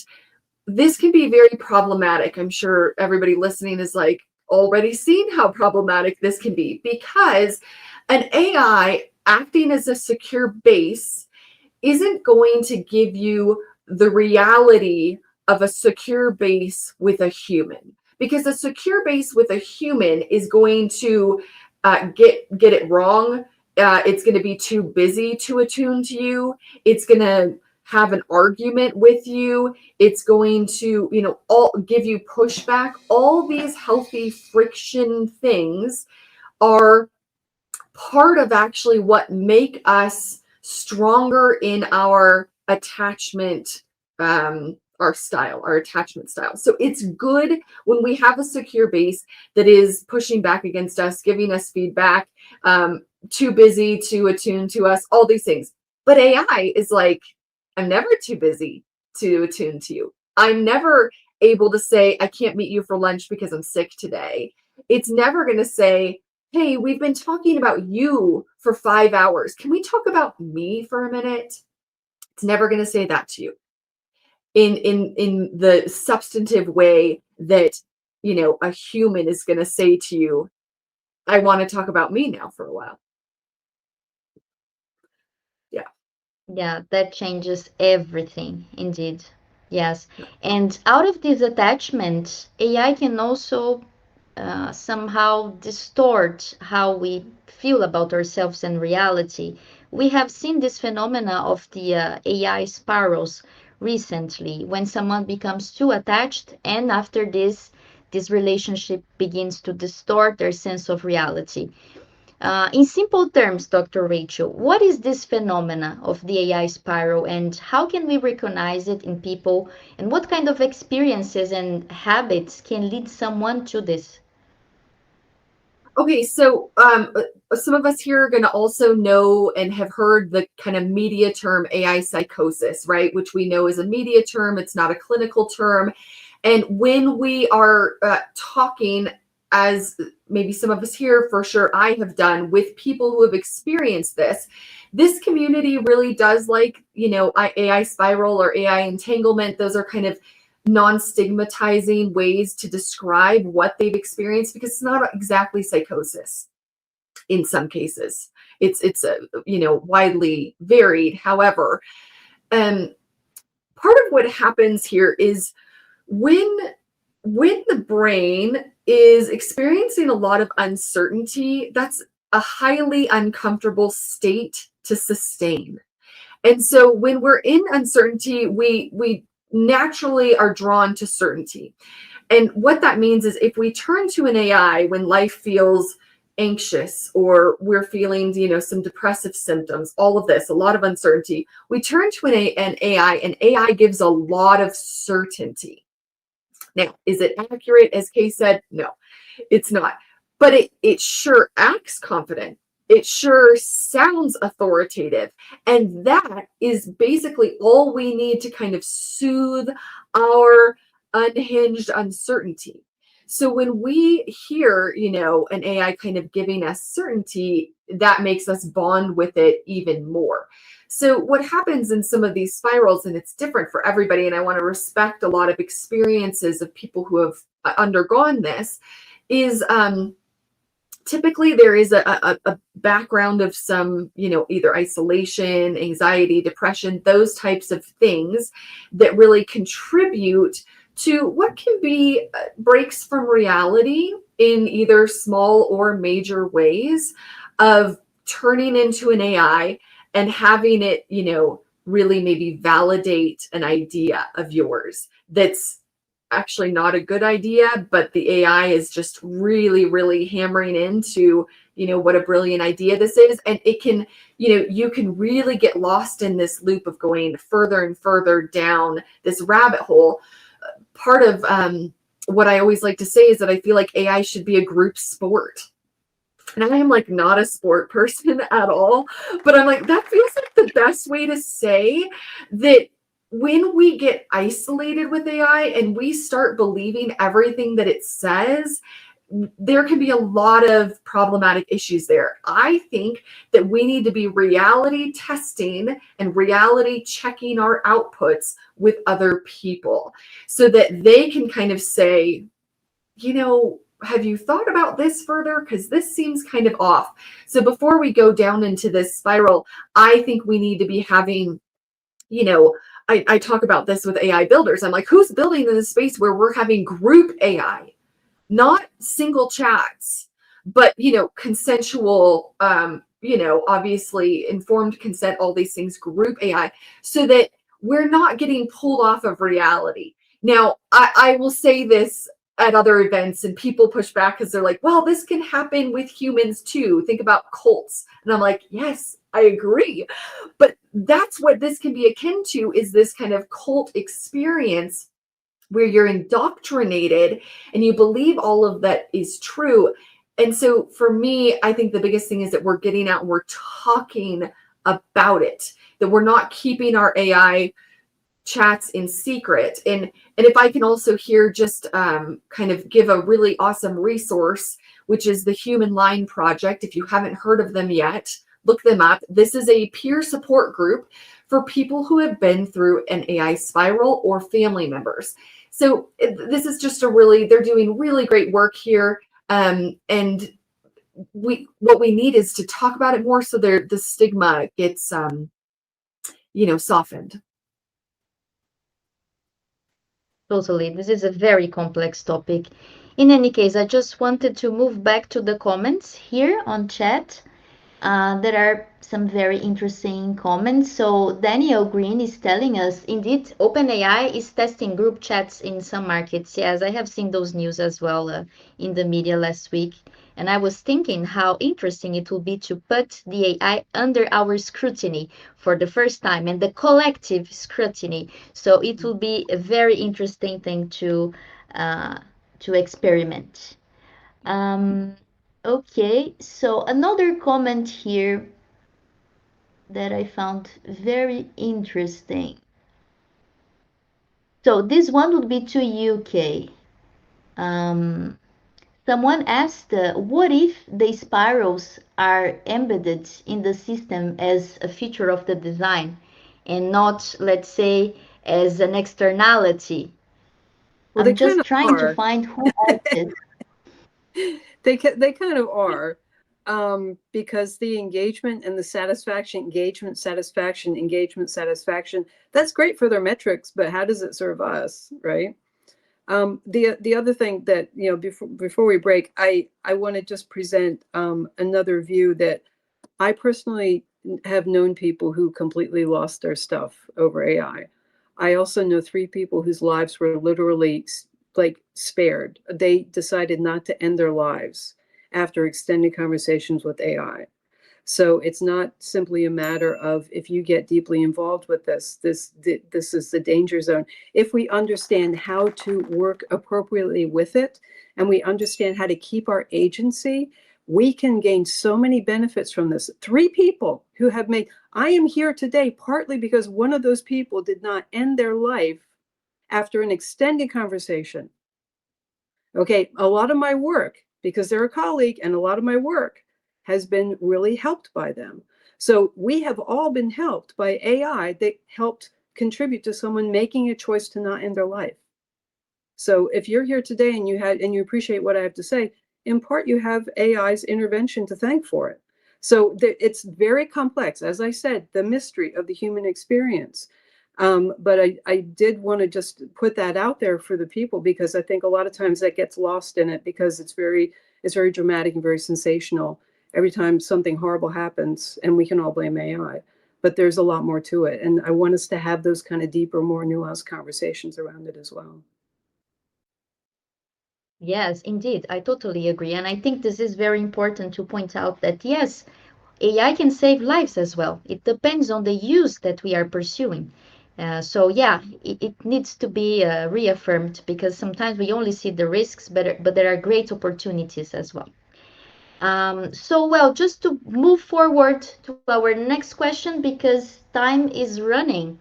this can be very problematic. I'm sure everybody listening is like already seen how problematic this can be, because an AI acting as a secure base isn't going to give you the reality of a secure base with a human, because a secure base with a human is going to get it wrong. It's going to be too busy to attune to you. It's going to have an argument with you. It's going to, all give you pushback. All these healthy friction things are part of actually what make us stronger in our attachment, our attachment style. So it's good when we have a secure base that is pushing back against us, giving us feedback, too busy to attune to us, all these things. But AI is like, I'm never too busy to attune to you. I'm never able to say, I can't meet you for lunch because I'm sick today. It's never going to say, hey, we've been talking about you for 5 hours. Can we talk about me for a minute? It's never going to say that to you in the substantive way that, you know, a human is going to say to you, I want to talk about me now for a while. Yeah. Yeah, that changes everything, indeed. Yes. And out of this attachment, AI can also somehow distort how we feel about ourselves and reality. We have seen this phenomena of the AI spirals recently, when someone becomes too attached, and after this relationship begins to distort their sense of reality. In simple terms, Dr. Rachel, what is this phenomena of the AI spiral and how can we recognize it in people, and what kind of experiences and habits can lead someone to this? Okay, so some of us here are going to also know and have heard the kind of media term AI psychosis, right? Which we know is a media term, it's not a clinical term. And when we are talking, as maybe some of us here for sure I have done, with people who have experienced this community really does like, you know, AI spiral or AI entanglement. Those are kind of non-stigmatizing ways to describe what they've experienced, because it's not exactly psychosis in some cases. It's you know, widely varied. However, part of what happens here is when the brain is experiencing a lot of uncertainty, that's a highly uncomfortable state to sustain. And so when we're in uncertainty, we naturally are drawn to certainty. And what that means is if we turn to an AI when life feels anxious or we're feeling, you know, some depressive symptoms, all of this, a lot of uncertainty, we turn to an AI, and AI gives a lot of certainty. Now, is it accurate, as Kay said? No, it's not. But it sure acts confident. It sure sounds authoritative. And that is basically all we need to kind of soothe our unhinged uncertainty. So when we hear, you know, an AI kind of giving us certainty, that makes us bond with it even more. So what happens in some of these spirals, and it's different for everybody, and I want to respect a lot of experiences of people who have undergone this, is typically there is a background of some, you know, either isolation, anxiety, depression, those types of things that really contribute to what can be breaks from reality in either small or major ways, of turning into an AI and having it, you know, really maybe validate an idea of yours that's actually not a good idea, but the AI is just really, really hammering into, you know, what a brilliant idea this is. And it can, you know, you can really get lost in this loop of going further and further down this rabbit hole. Part of what I always like to say is that I feel like AI should be a group sport. And I am like not a sport person at all, but I'm like, that feels like the best way to say that when we get isolated with AI and we start believing everything that it says, there can be a lot of problematic issues there. I think that we need to be reality testing and reality checking our outputs with other people so that they can kind of say, you know, have you thought about this further? Because this seems kind of off. So before we go down into this spiral, I think we need to be having, you know, I talk about this with AI builders. I'm like, who's building in a space where we're having group AI, not single chats, but, you know, consensual, you know, obviously informed consent, all these things, group AI, so that we're not getting pulled off of reality. Now, I will say this at other events, and people push back because they're like, well, this can happen with humans too. Think about cults. And I'm like, yes, I agree. But that's what this can be akin to, is this kind of cult experience where you're indoctrinated and you believe all of that is true. And so for me, I think the biggest thing is that we're getting out and we're talking about it, that we're not keeping our AI chats in secret. And if I can also here just kind of give a really awesome resource, which is the Human Line Project. If you haven't heard of them yet, look them up. This is a peer support group for people who have been through an AI spiral or family members. So this is just they're doing really great work here. And what we need is to talk about it more so the stigma gets softened. Totally. This is a very complex topic. In any case, I just wanted to move back to the comments here on chat. There are some very interesting comments. So Daniel Green is telling us, indeed, OpenAI is testing group chats in some markets. Yes, I have seen those news as well in the media last week. And I was thinking how interesting it will be to put the AI under our scrutiny for the first time and the collective scrutiny. So it will be a very interesting thing to experiment. Um, okay, so another comment here that I found very interesting. So this one would be to UK. Um, Someone asked, what if the spirals are embedded in the system as a feature of the design and not, let's say, as an externality? Well, they I'm kind just of trying to are. find who asked it. They kind of are, because the engagement and the satisfaction, that's great for their metrics, but how does it serve us, right? The other thing that, before we break, I want to just present another view that I personally have known people who completely lost their stuff over AI. I also know 3 people whose lives were literally like spared. They decided not to end their lives after extended conversations with AI. So it's not simply a matter of, if you get deeply involved with this is the danger zone. If we understand how to work appropriately with it, and we understand how to keep our agency, we can gain so many benefits from this. 3 people who have made, I am here today partly because one of those people did not end their life after an extended conversation. Okay, a lot of my work, because they're a colleague, and a lot of my work has been really helped by them. So we have all been helped by AI that helped contribute to someone making a choice to not end their life. So if you're here today and you appreciate what I have to say, in part you have AI's intervention to thank for it. So it's very complex, as I said, the mystery of the human experience. But I did want to just put that out there for the people, because I think a lot of times that gets lost in it, because it's very dramatic and very sensational every time something horrible happens, and we can all blame AI. But there's a lot more to it, and I want us to have those kind of deeper, more nuanced conversations around it as well. Yes, indeed, I totally agree. And I think this is very important to point out that yes, AI can save lives as well. It depends on the use that we are pursuing. So yeah, it needs to be reaffirmed, because sometimes we only see the risks, but there are great opportunities as well. So well, just to move forward to our next question, because time is running.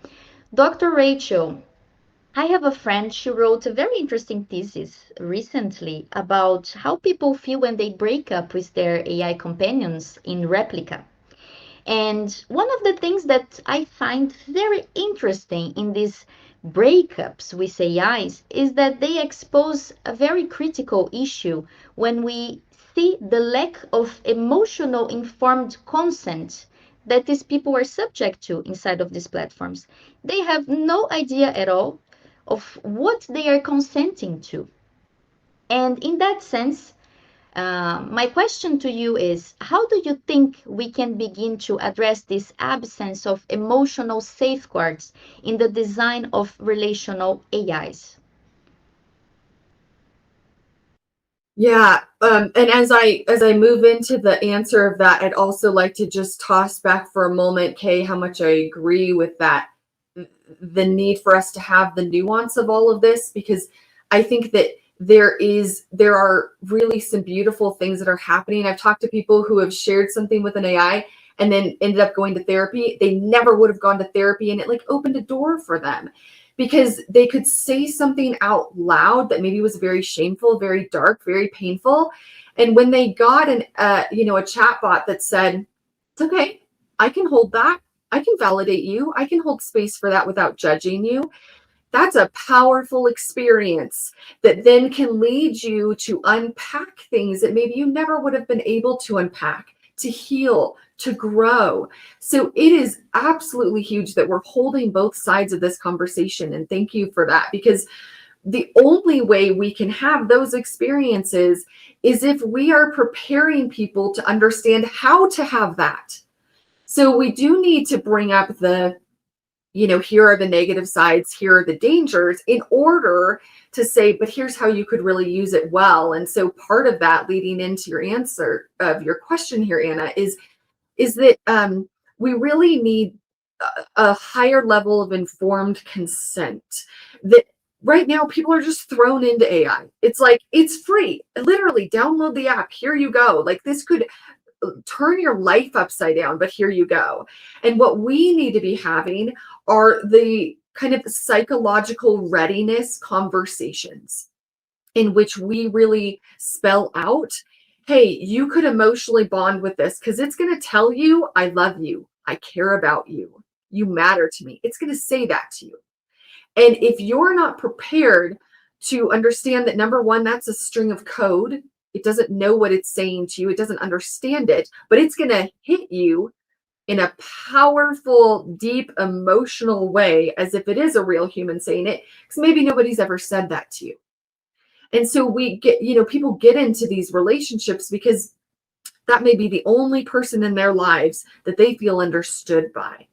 Dr. Rachel, I have a friend, she wrote a very interesting thesis recently about how people feel when they break up with their AI companions in Replica. And one of the things that I find very interesting in these breakups with AIs is that they expose a very critical issue when we see the lack of emotional informed consent that these people are subject to inside of these platforms. They have no idea at all of what they are consenting to. And in that sense, my question to you is, how do you think we can begin to address this absence of emotional safeguards in the design of relational AIs? Yeah, and as I move into the answer of that, I'd also like to just toss back for a moment, Kay, how much I agree with that, the need for us to have the nuance of all of this, because I think that there are really some beautiful things that are happening. I've talked to people who have shared something with an AI and then ended up going to therapy. They never would have gone to therapy, and it like opened a door for them because they could say something out loud that maybe was very shameful, very dark, very painful. And when they got a chat bot that said, it's okay, I can hold that. I can validate you. I can hold space for that without judging you. That's a powerful experience that then can lead you to unpack things that maybe you never would have been able to unpack, to heal, to grow. So it is absolutely huge that we're holding both sides of this conversation. And thank you for that, because the only way we can have those experiences is if we are preparing people to understand how to have that. So we do need to bring up here are the negative sides, here are the dangers, in order to say, but here's how you could really use it well. And so part of that, leading into your answer of your question here, Anna, is that we really need a higher level of informed consent. That right now people are just thrown into AI. It's like, it's free. Literally download the app. Here you go. Like, this could turn your life upside down, but here you go. And what we need to be having are the kind of psychological readiness conversations in which we really spell out, hey, you could emotionally bond with this because it's going to tell you, I love you, I care about you, you matter to me. It's going to say that to you. And if you're not prepared to understand that, number one, that's a string of code. It doesn't know what it's saying to you. It doesn't understand it, but it's going to hit you in a powerful, deep, emotional way, as if it is a real human saying it, because maybe nobody's ever said that to you. And so we get, people get into these relationships because that may be the only person in their lives that they feel understood by.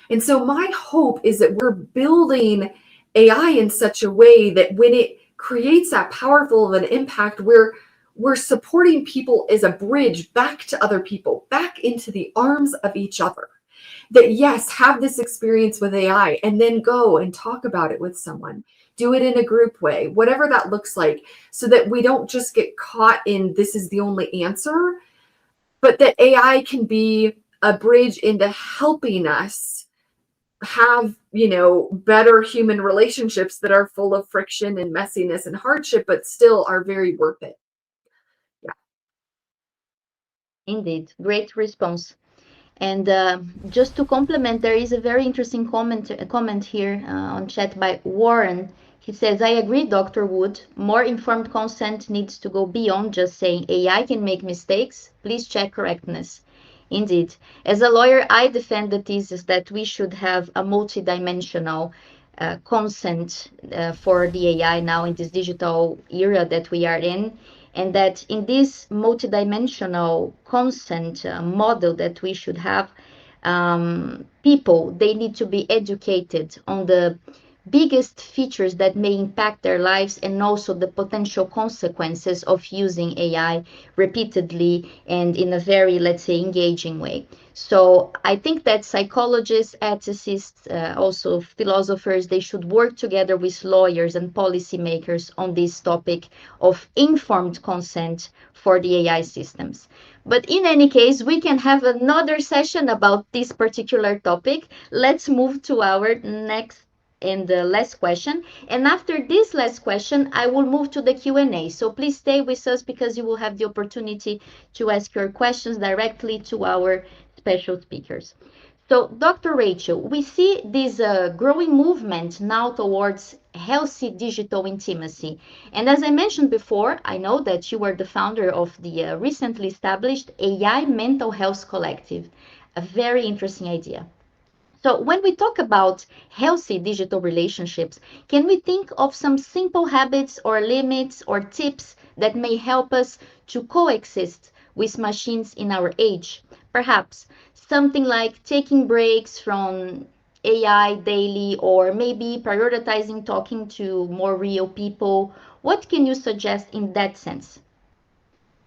And so my hope is that we're building AI in such a way that when it creates that powerful of an impact, we're supporting people as a bridge back to other people, back into the arms of each other. That, yes, have this experience with AI and then go and talk about it with someone. Do it in a group way, whatever that looks like, so that we don't just get caught in this is the only answer, but that AI can be a bridge into helping us have, better human relationships that are full of friction and messiness and hardship, but still are very worth it. Yeah. Indeed, great response. And just to complement, there is a very interesting comment here on chat by Warren. He says, I agree, Dr. Wood. More informed consent needs to go beyond just saying AI can make mistakes. Please check correctness. Indeed. As a lawyer, I defend the thesis that we should have a multidimensional consent for the AI now in this digital era that we are in, and that in this multidimensional consent model that we should have, people, they need to be educated on the biggest features that may impact their lives and also the potential consequences of using AI repeatedly and in a very, let's say, engaging way. So I think that psychologists, ethicists, also philosophers, they should work together with lawyers and policymakers on this topic of informed consent for the AI systems. But in any case, we can have another session about this particular topic. Let's move to our next and the last question. And after this last question, I will move to the Q&A. So please stay with us because you will have the opportunity to ask your questions directly to our special speakers. So, Dr. Rachel, we see this growing movement now towards healthy digital intimacy. And as I mentioned before, I know that you are the founder of the recently established AI Mental Health Collective, a very interesting idea. So when we talk about healthy digital relationships, can we think of some simple habits or limits or tips that may help us to coexist with machines in our age? Perhaps something like taking breaks from AI daily, or maybe prioritizing talking to more real people. What can you suggest in that sense?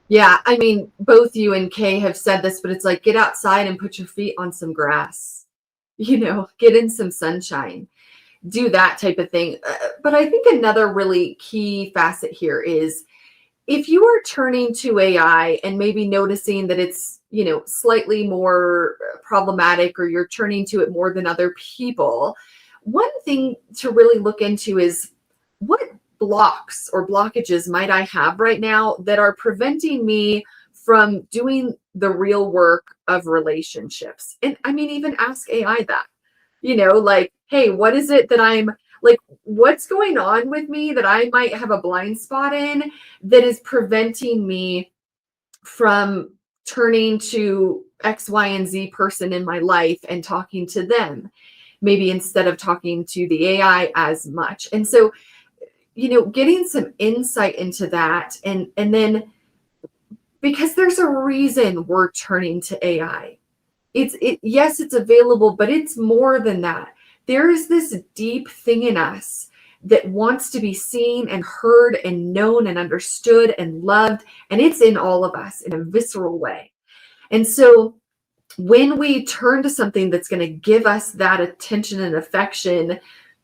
Yeah, I mean, both you and Kay have said this, but it's like, get outside and put your feet on some grass, get in some sunshine. do that type of thing. But I think another really key facet here is, if you are turning to AI and maybe noticing that it's, slightly more problematic, or you're turning to it more than other people, one thing to really look into is, what blocks or blockages might I have right now that are preventing me from doing the real work of relationships? And I mean, even ask AI that, like, hey, what is it that I'm like, what's going on with me that I might have a blind spot in that is preventing me from turning to X, Y, and Z person in my life and talking to them, maybe instead of talking to the AI as much. And so, getting some insight into that, and then, because there's a reason we're turning to AI. Yes, it's available, but it's more than that. There is this deep thing in us that wants to be seen and heard and known and understood and loved, and it's in all of us in a visceral way. And so when we turn to something that's going to give us that attention and affection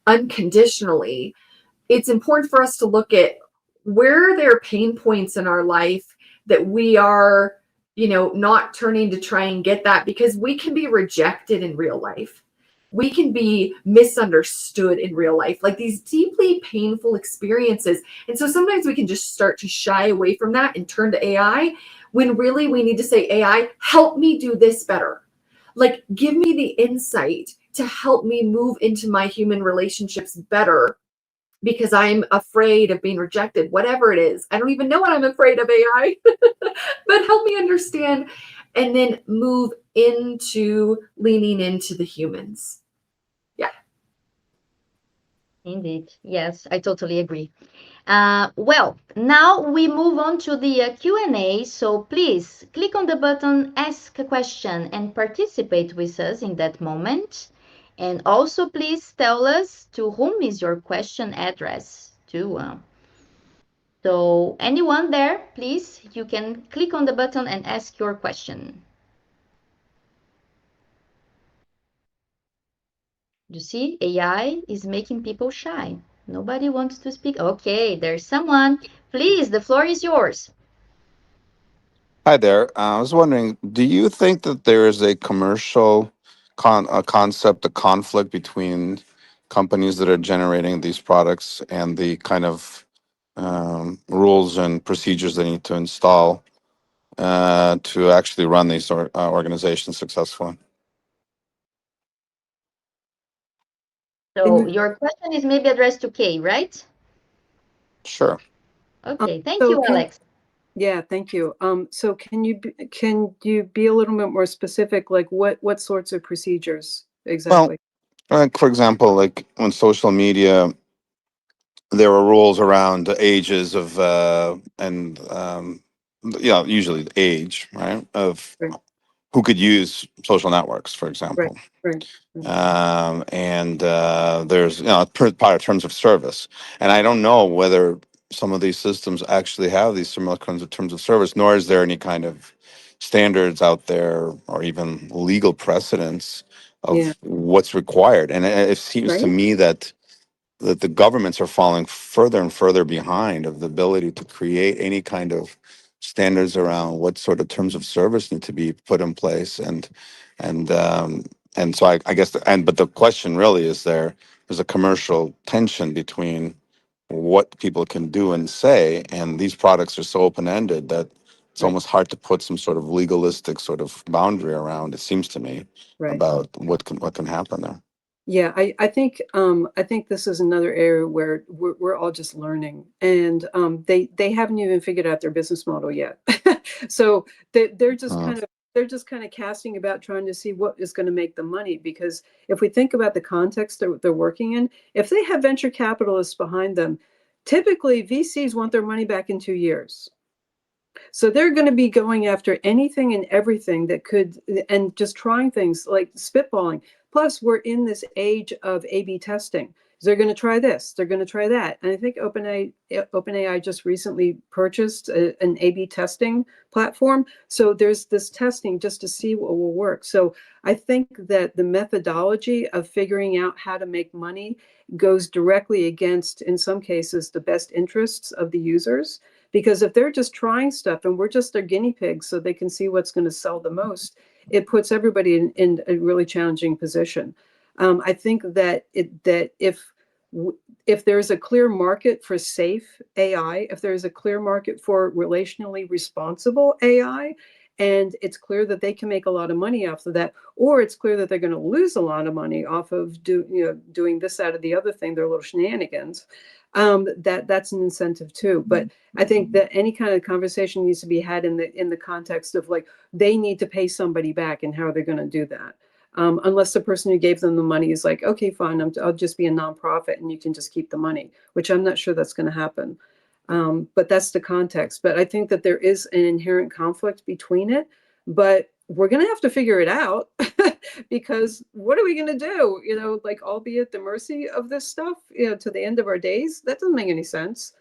unconditionally, it's important for us to look at, where are there pain points in our life that we are, not turning to try and get that, because we can be rejected in real life. We can be misunderstood in real life, like these deeply painful experiences. And so sometimes we can just start to shy away from that and turn to AI, when really we need to say, AI, help me do this better. Like, give me the insight to help me move into my human relationships better, because I'm afraid of being rejected, whatever it is. I don't even know what I'm afraid of, AI, but help me understand, and then move into leaning into the humans. Yeah. Indeed. Yes, I totally agree. Well, now we move on to the Q&A. So please click on the button Ask a Question and participate with us in that moment. And also please tell us to whom is your question addressed to. So anyone there, please, you can click on the button and ask your question. You see, AI is making people shy. Nobody wants to speak. Okay, there's someone. Please, the floor is yours. Hi there. I was wondering, do you think that there is a commercial a concept, a conflict between companies that are generating these products and the kind of rules and procedures they need to install to actually run these organizations successfully? So your question is maybe addressed to Kay, right? Sure. Um, Okay, thank so you, Alex. yeah, thank you. So can you be a little bit more specific? Like what sorts of procedures Well, exactly? like for example, like on social media, there are rules around the ages of and usually the age, right, of Right, who could use social networks, for right, example. right, right. And there's part of terms of service, and I don't know whether some of these systems actually have these similar kinds of terms of service, nor is there any kind of standards out there or even legal precedents Yeah, of what's required. And it seems to right, me that the governments are falling further and further behind of the ability to create any kind of standards around what sort of terms of service need to be put in place. And so I guess but the question really is, there's a commercial tension between what people can do and say, and these products are so open-ended that it's right, almost hard to put some sort of legalistic sort of boundary around, it seems to me, right. about what can happen there. Yeah, I think this is another area where we're all just learning, and they haven't even figured out their business model yet. So they're just Uh, kind of casting about, trying to see what is going to make them money. Because if we think about the context they're working in, if they have venture capitalists behind them, typically VCs want their money back in 2 years. So they're going to be going after anything and everything that could, and just trying things like spitballing. Plus, we're in this age of A/B testing. They're going to try this, they're going to try that. And I think OpenAI just recently purchased an A/B testing platform. So there's this testing just to see what will work. So I think that the methodology of figuring out how to make money goes directly against, in some cases, the best interests of the users. Because if they're just trying stuff and we're just their guinea pigs so they can see what's going to sell the most, it puts everybody in a really challenging position. I think that if there's a clear market for safe AI, if there's a clear market for relationally responsible AI, and it's clear that they can make a lot of money off of that, or it's clear that they're going to lose a lot of money off of doing this, that, or the other thing, their little shenanigans, that's an incentive too. But I think that any kind of conversation needs to be had in the context of like, they need to pay somebody back, and how are they going to do that? Unless the person who gave them the money is like, okay, fine, I'll just be a nonprofit and you can just keep the money, which I'm not sure that's going to happen. But that's the context. But I think that there is an inherent conflict between it, but we're going to have to figure it out because what are we going to do? Like, all be at the mercy of this stuff, to the end of our days? That doesn't make any sense.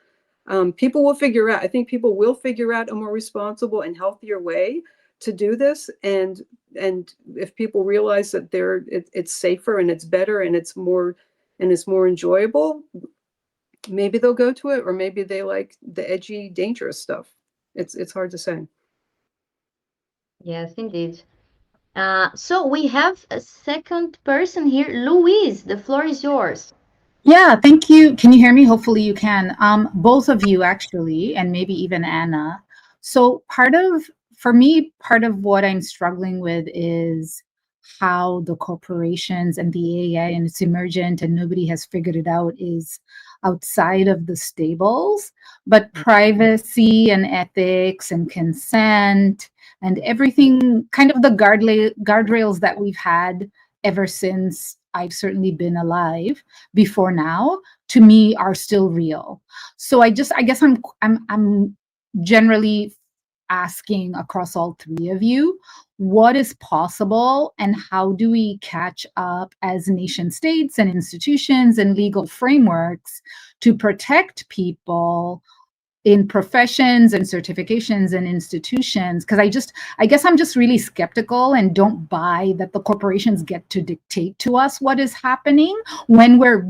People will figure out, I think people will figure out a more responsible and healthier way to do this. And if people realize that it's safer and it's better and it's more enjoyable, maybe they'll go to it, or maybe they like the edgy, dangerous stuff. It's hard to say. Yes, indeed. So we have a second person here. Louise, the floor is yours. Yeah, thank you. Can you hear me? Hopefully you can. Both of you actually, and maybe even Anna. So for me, part of what I'm struggling with is how the corporations and the AI, and it's emergent and nobody has figured it out, is outside of the stables, but privacy and ethics and consent and everything, kind of the guardrails that we've had ever since I've certainly been alive before now, to me, are still real. So I guess I'm generally asking across all three of you, what is possible and how do we catch up as nation states and institutions and legal frameworks to protect people in professions and certifications and institutions? Because I guess I'm just really skeptical and don't buy that the corporations get to dictate to us what is happening when we're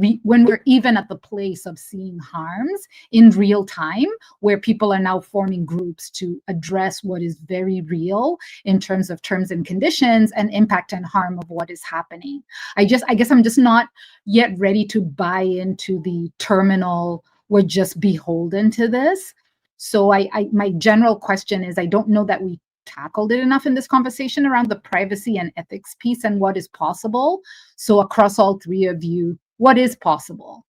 even at the place of seeing harms in real time, where people are now forming groups to address what is very real in terms of terms and conditions and impact and harm of what is happening. I guess I'm just not yet ready to buy into the terminal, we're just beholden to this. So my general question is, I don't know that we tackled it enough in this conversation around the privacy and ethics piece and what is possible. So across all three of you, what is possible?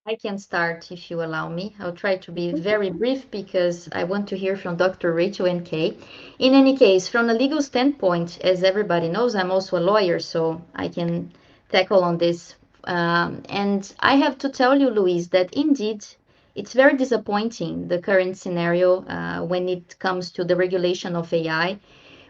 I can start if you allow me. I'll try to be very brief because I want to hear from Dr. Rachel and Kay. In any case, from a legal standpoint, as everybody knows, I'm also a lawyer, so I can tackle on this. And I have to tell you, Louise, that indeed it's very disappointing, the current scenario when it comes to the regulation of AI.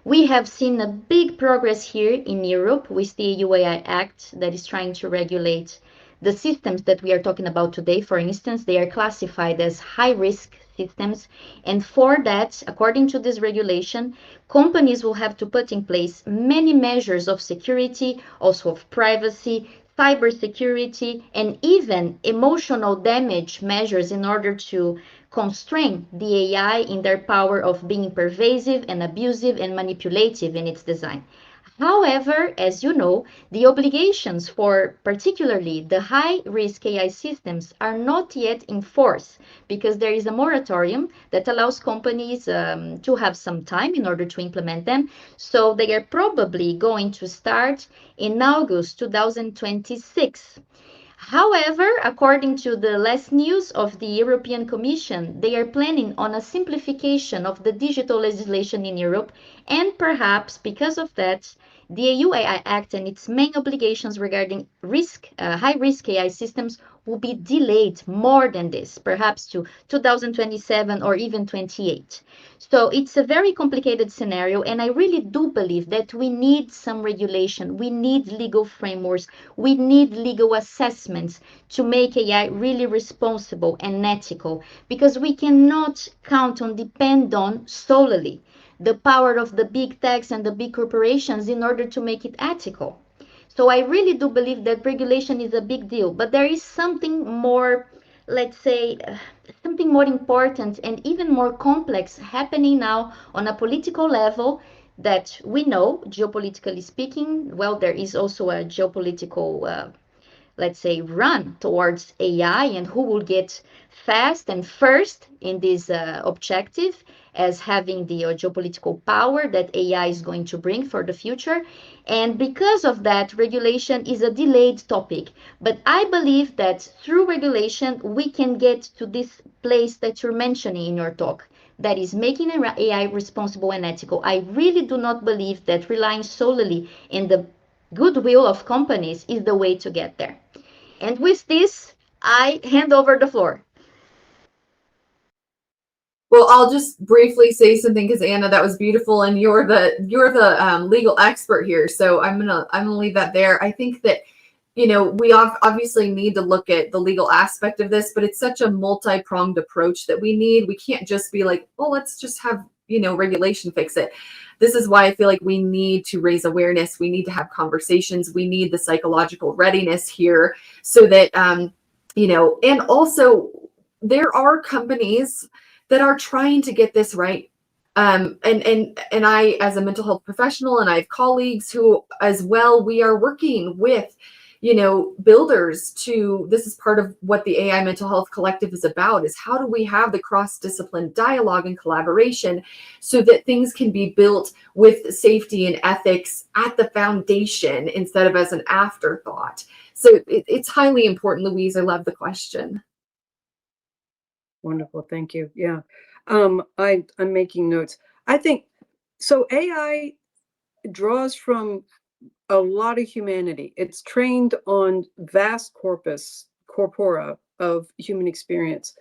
We have seen a big progress here in Europe with the EU AI Act that is trying to regulate the systems that we are talking about today. For instance, they are classified as high-risk systems. And for that, according to this regulation, companies will have to put in place many measures of security, also of privacy, cybersecurity, and even emotional damage measures in order to constrain the AI in their power of being pervasive and abusive and manipulative in its design. However, as you know, the obligations for particularly the high-risk AI systems are not yet in force because there is a moratorium that allows companies to have some time in order to implement them. So they are probably going to start in August 2026. However, according to the last news of the European Commission, they are planning on a simplification of the digital legislation in Europe, and perhaps because of that, The EU AI Act and its main obligations regarding high-risk AI systems will be delayed more than this, perhaps to 2027 or even 28. So it's a very complicated scenario, and I really do believe that we need some regulation, we need legal frameworks, we need legal assessments to make AI really responsible and ethical, because we cannot count on, depend on solely the power of the big techs and the big corporations in order to make it ethical. So I really do believe that regulation is a big deal, but there is something more, let's say, something more important and even more complex happening now on a political level that we know, geopolitically speaking. Well, there is also a geopolitical let's say, run towards AI and who will get fast and first in this objective as having the geopolitical power that AI is going to bring for the future. And because of that, regulation is a delayed topic. But I believe that through regulation, we can get to this place that you're mentioning in your talk, that is making AI responsible and ethical. I really do not believe that relying solely in the goodwill of companies is the way to get there. And with this, I hand over the floor. Well, I'll just briefly say something because Anna, that was beautiful, and you're the legal expert here, so I'm gonna leave that there. I think that we obviously need to look at the legal aspect of this, but it's such a multi-pronged approach that we need. We can't just be like, oh, let's just have regulation fix it. This is why I feel like we need to raise awareness. We need to have conversations. We need the psychological readiness here so that and also there are companies that are trying to get this right. And I, as a mental health professional, and I have colleagues who as well, we are working with builders to, this is part of what the AI Mental Health Collective is about, is how do we have the cross-discipline dialogue and collaboration so that things can be built with safety and ethics at the foundation instead of as an afterthought. So it's highly important, Louise. I love the question. Wonderful. Thank you. Yeah. I'm making notes. I think so. AI draws from a lot of humanity. It's trained on vast corpora of human experience.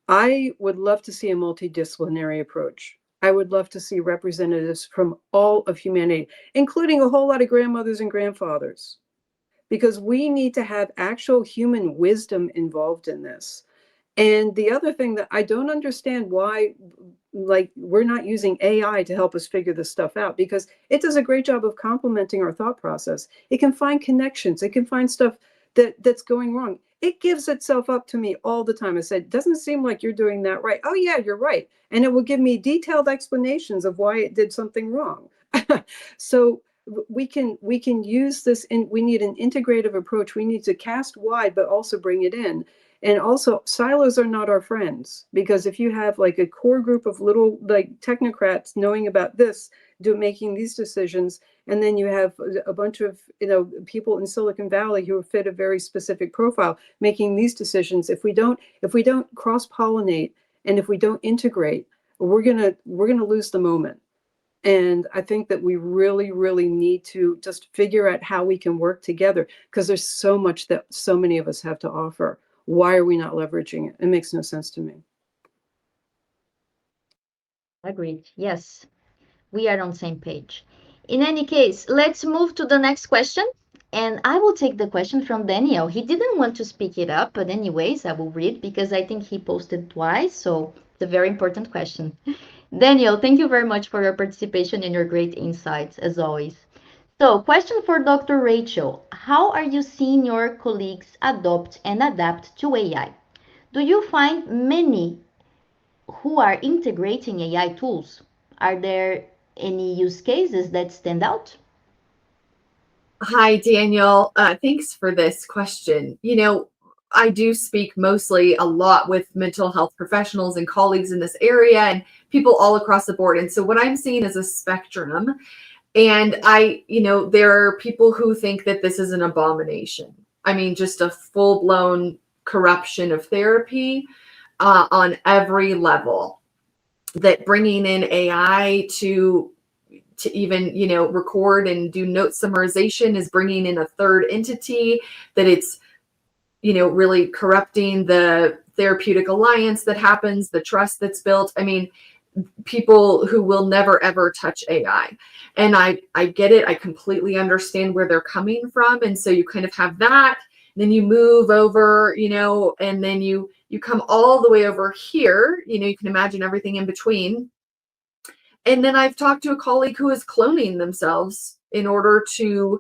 I would love to see a multidisciplinary approach. I would love to see representatives from all of humanity, including a whole lot of grandmothers and grandfathers, because we need to have actual human wisdom involved in this. And the other thing that I don't understand why, like, we're not using AI to help us figure this stuff out, because it does a great job of complementing our thought process. It can find connections. It can find stuff that's going wrong. It gives itself up to me all the time. I said, doesn't seem like you're doing that right. Oh yeah, you're right. And it will give me detailed explanations of why it did something wrong. So we can use this we need an integrative approach. We need to cast wide, but also bring it in. And also, silos are not our friends, because if you have like a core group of little like technocrats knowing about this, making these decisions, and then you have a bunch of people in Silicon Valley who fit a very specific profile making these decisions. If we don't cross-pollinate and if we don't integrate, we're gonna lose the moment. And I think that we really, really need to just figure out how we can work together, because there's so much that so many of us have to offer. Why are we not leveraging it? It makes no sense to me. Agreed. Yes, we are on the same page. In any case, let's move to the next question. And I will take the question from Daniel. He didn't want to speak it up, but anyways, I will read because I think he posted twice. So it's a very important question. Daniel, thank you very much for your participation and your great insights, as always. So, question for Dr. Rachel. How are you seeing your colleagues adopt and adapt to AI? Do you find many who are integrating AI tools? Are there any use cases that stand out? Hi, Daniel. Thanks for this question. I do speak mostly a lot with mental health professionals and colleagues in this area and people all across the board. And so what I'm seeing is a spectrum. And there are people who think that this is an abomination. I mean, just a full-blown corruption of therapy on every level, that bringing in AI to to even, you know, record and do note summarization is bringing in a third entity, that it's, you know, really corrupting the therapeutic alliance that happens, the trust that's built. I mean, people who will never ever touch AI. And I get it. I completely understand where they're coming from. And so you kind of have that, then you move over, you know, and then you come all the way over here, you know, you can imagine everything in between. And then I've talked to a colleague who is cloning themselves in order to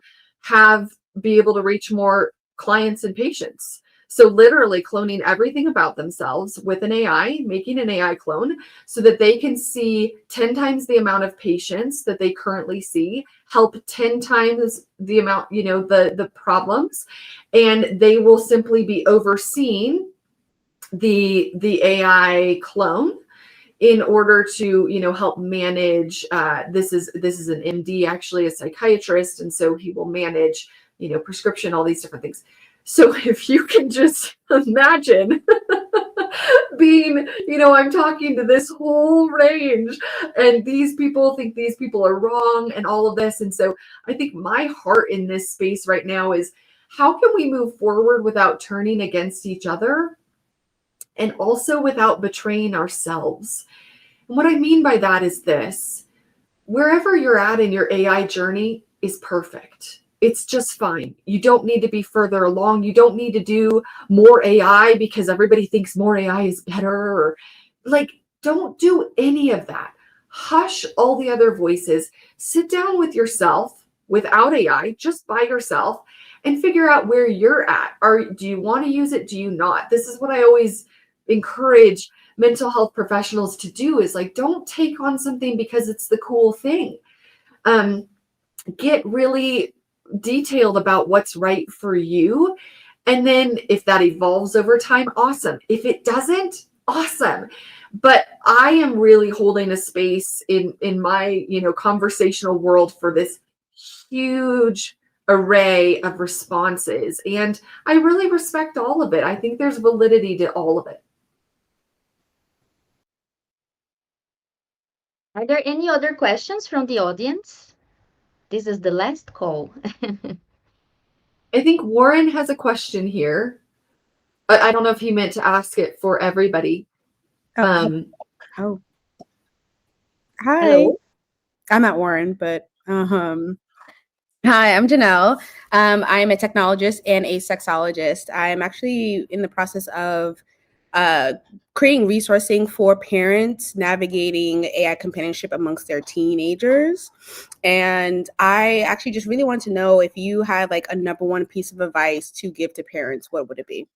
be able to reach more clients and patients. So literally cloning everything about themselves with an AI, making an AI clone so that they can see 10 times the amount of patients that they currently see, help 10 times the amount, you know, the problems, and they will simply be overseeing the AI clone in order to, you know, help manage. This is an MD, actually a psychiatrist, and so he will manage, you know, prescription, all these different things. So if you can just imagine being, you know, I'm talking to this whole range, and these people think these people are wrong and all of this. And so I think my heart in this space right now is, how can we move forward without turning against each other, and also without betraying ourselves? And what I mean by that is this: wherever you're at in your AI journey is perfect. It's just fine. You don't need to be further along. You don't need to do more AI because everybody thinks more AI is better. Or like, don't do any of that. Hush all the other voices. Sit down with yourself without AI, just by yourself, and figure out where you're at. Do you want to use it? Do you not? This is what I always encourage mental health professionals to do, is like, don't take on something because it's the cool thing. Get really detailed about what's right for you. And then if that evolves over time, awesome. If it doesn't, awesome. But I am really holding a space in my, you know, conversational world for this huge array of responses. And I really respect all of it. I think there's validity to all of it. Are there any other questions from the audience? This is the last call. I think Warren has a question here. I don't know if he meant to ask it for everybody. Oh. Hi. Hello. I'm at Warren, but hi, I'm Janelle. I'm a technologist and a sexologist. I'm actually in the process of creating resourcing for parents navigating AI companionship amongst their teenagers. And I actually just really want to know, if you had like a number one piece of advice to give to parents, what would it be?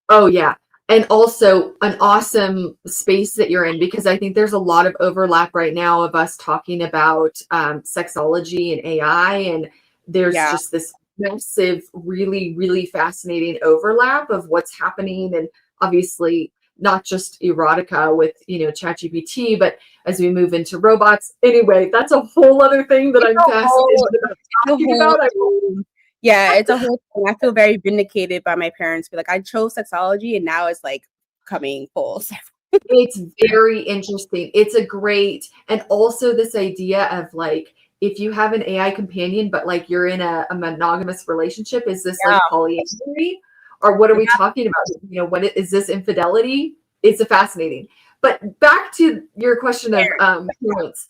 Oh, yeah. And also an awesome space that you're in, because I think there's a lot of overlap right now of us talking about sexology and AI. And there's just this massive, really, really fascinating overlap of what's happening. And obviously not just erotica with, you know, ChatGPT, but as we move into robots. Anyway, that's a whole other thing that I'm fascinated about talking about. Yeah, it's a whole thing. I feel very vindicated by my parents. Like, I chose sexology and now it's like coming full. It's very interesting. It's a great, and also this idea of like, if you have an AI companion, but like you're in a monogamous relationship, is this like polyamory, or what are we talking about? You know, what is this, infidelity? It's a fascinating. But back to your question of parents.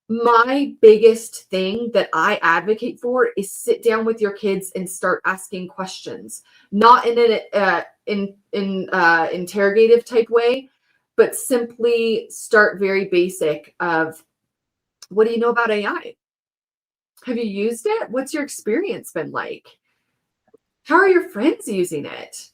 My biggest thing that I advocate for is sit down with your kids and start asking questions, not in an interrogative type way, but simply start very basic of, what do you know about AI? Have you used it? What's your experience been like? How are your friends using it?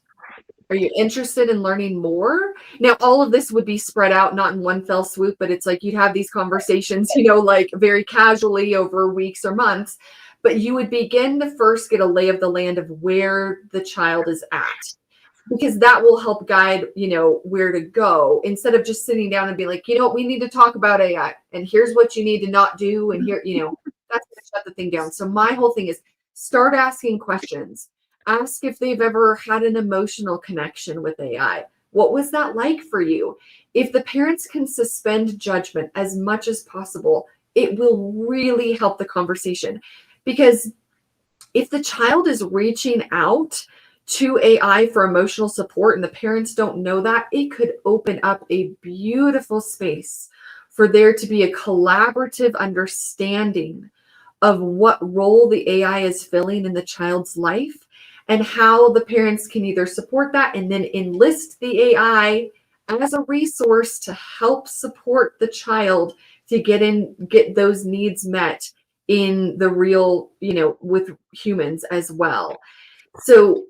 Are you interested in learning more? Now, all of this would be spread out, not in one fell swoop, but it's like you'd have these conversations, you know, like very casually over weeks or months, but you would begin to first get a lay of the land of where the child is at, because that will help guide, you know, where to go, instead of just sitting down and be like, you know what, we need to talk about AI and here's what you need to not do. And here, you know, that's going to shut the thing down. So my whole thing is start asking questions. Ask if they've ever had an emotional connection with AI. What was that like for you? If the parents can suspend judgment as much as possible, it will really help the conversation. Because if the child is reaching out to AI for emotional support and the parents don't know that, it could open up a beautiful space for there to be a collaborative understanding of what role the AI is filling in the child's life and how the parents can either support that and then enlist the AI as a resource to help support the child to get those needs met in the real, with humans as well. So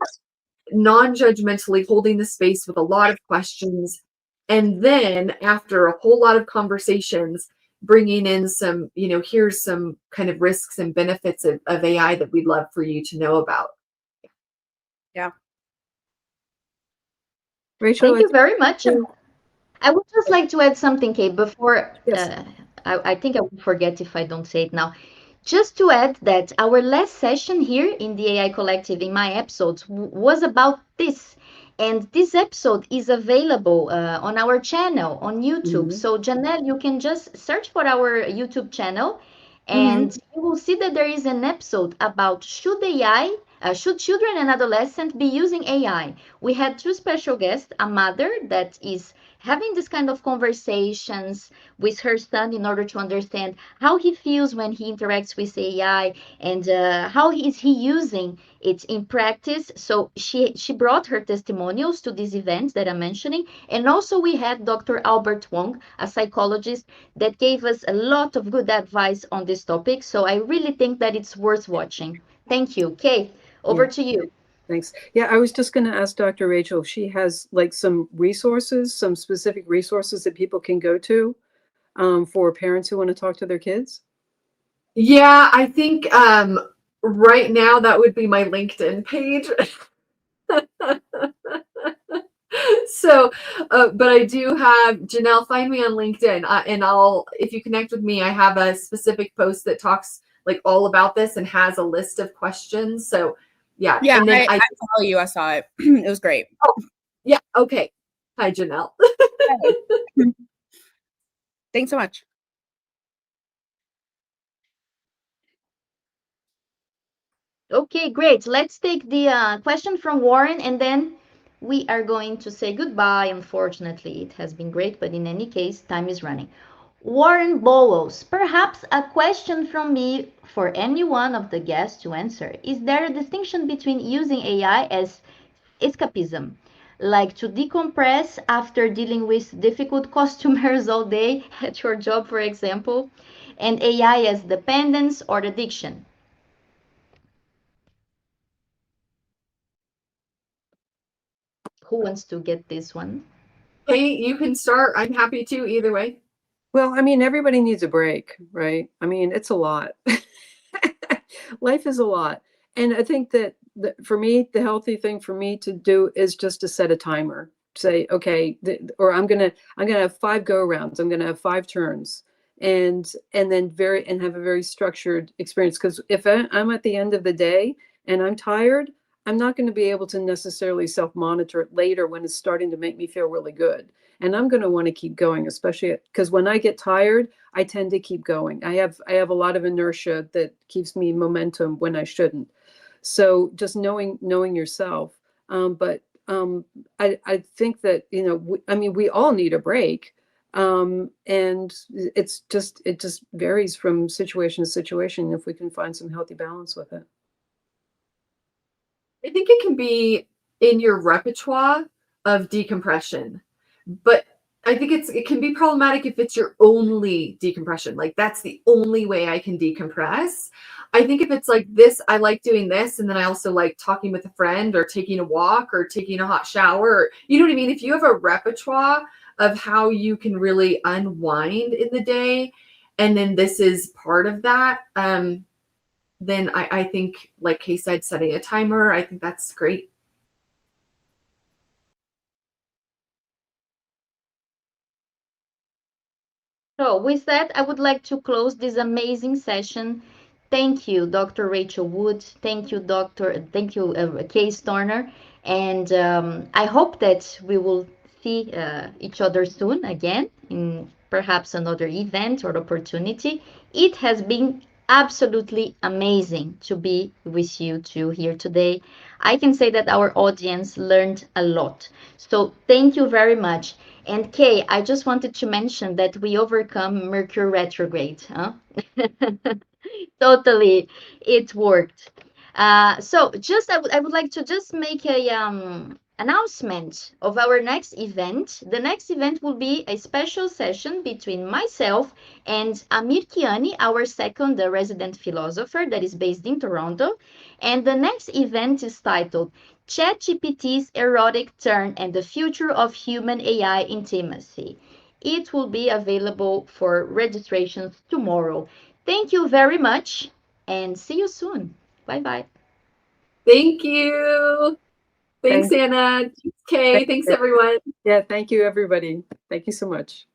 non-judgmentally holding the space with a lot of questions, and then after a whole lot of conversations, bringing in some, here's some kind of risks and benefits of AI that we'd love for you to know about. Yeah. Rachel, Thank you very much. I would just like to add something, Kate, before yes. I think I will forget if I don't say it now. Just to add that our last session here in the AI Collective, in my episodes, was about this. And this episode is available on our channel on YouTube. So, Janelle, you can just search for our YouTube channel and you will see that there is an episode about should children and adolescents be using AI? We had two special guests, a mother that is having this kind of conversations with her son in order to understand how he feels when he interacts with AI and how is he using it in practice. So she brought her testimonials to these events that I'm mentioning. And also we had Dr. Albert Wong, a psychologist, that gave us a lot of good advice on this topic. So I really think that it's worth watching. Thank you. Kay, over to you. Thanks. Yeah, I was just going to ask Dr. Rachel if she has like some resources, some specific resources that people can go to for parents who want to talk to their kids. Yeah, I think right now that would be my LinkedIn page. So, but I do have Janelle. Find me on LinkedIn, and if you connect with me, I have a specific post that talks like all about this and has a list of questions. So, yeah. Yeah, and then I follow you. I saw it. It was great. Oh, yeah. Okay. Hi, Janelle. Thanks so much. Okay, great. Let's take the question from Warren and then we are going to say goodbye. Unfortunately, it has been great, but in any case, time is running. Warren Bowles, perhaps a question from me for any one of the guests to answer. Is there a distinction between using AI as escapism, like to decompress after dealing with difficult customers all day at your job, for example, and AI as dependence or addiction? Who wants to get this one? Hey, you can start. I'm happy to either way. Well, I mean, everybody needs a break, right? I mean, it's a lot. Life is a lot. And I think that for me, the healthy thing for me to do is just to set a timer. Say, okay, or I'm gonna have 5 go rounds. I'm gonna have 5 turns, and then have a very structured experience. Because if I'm at the end of the day and I'm tired, I'm not going to be able to necessarily self-monitor it later when it's starting to make me feel really good. And I'm going to want to keep going, especially because when I get tired, I tend to keep going. I have a lot of inertia that keeps me momentum when I shouldn't. So just knowing yourself. But I think that I mean we all need a break, and it just varies from situation to situation. If we can find some healthy balance with it. I think it can be in your repertoire of decompression, but I think it can be problematic if it's your only decompression. Like that's the only way I can decompress. I think if it's like this, I like doing this, and then I also like talking with a friend or taking a walk or taking a hot shower. Or, you know what I mean? If you have a repertoire of how you can really unwind in the day, and then this is part of that, then I think, like Kay said, setting a timer, I think that's great. So with that, I would like to close this amazing session. Thank you, Dr. Rachel Wood. Thank you, Kay Storner. And I hope that we will see each other soon again in perhaps another event or opportunity. It has been absolutely amazing to be with you two here today. I can say that our audience learned a lot. So thank you very much. And Kay, I just wanted to mention that we overcome Mercury retrograde. Huh? Totally, it worked. So just I would like to just make a announcement of our next event. The next event will be a special session between myself and Amir Kiani, our second resident philosopher that is based in Toronto. And the next event is titled ChatGPT's Erotic Turn and the Future of Human AI Intimacy. It will be available for registrations tomorrow. Thank you very much and see you soon. Bye bye. Thank you. Thanks, Thank, Anna. Thanks, Kay. thank Thanks, you. everyone. Yeah, thank you, everybody. Thank you so much.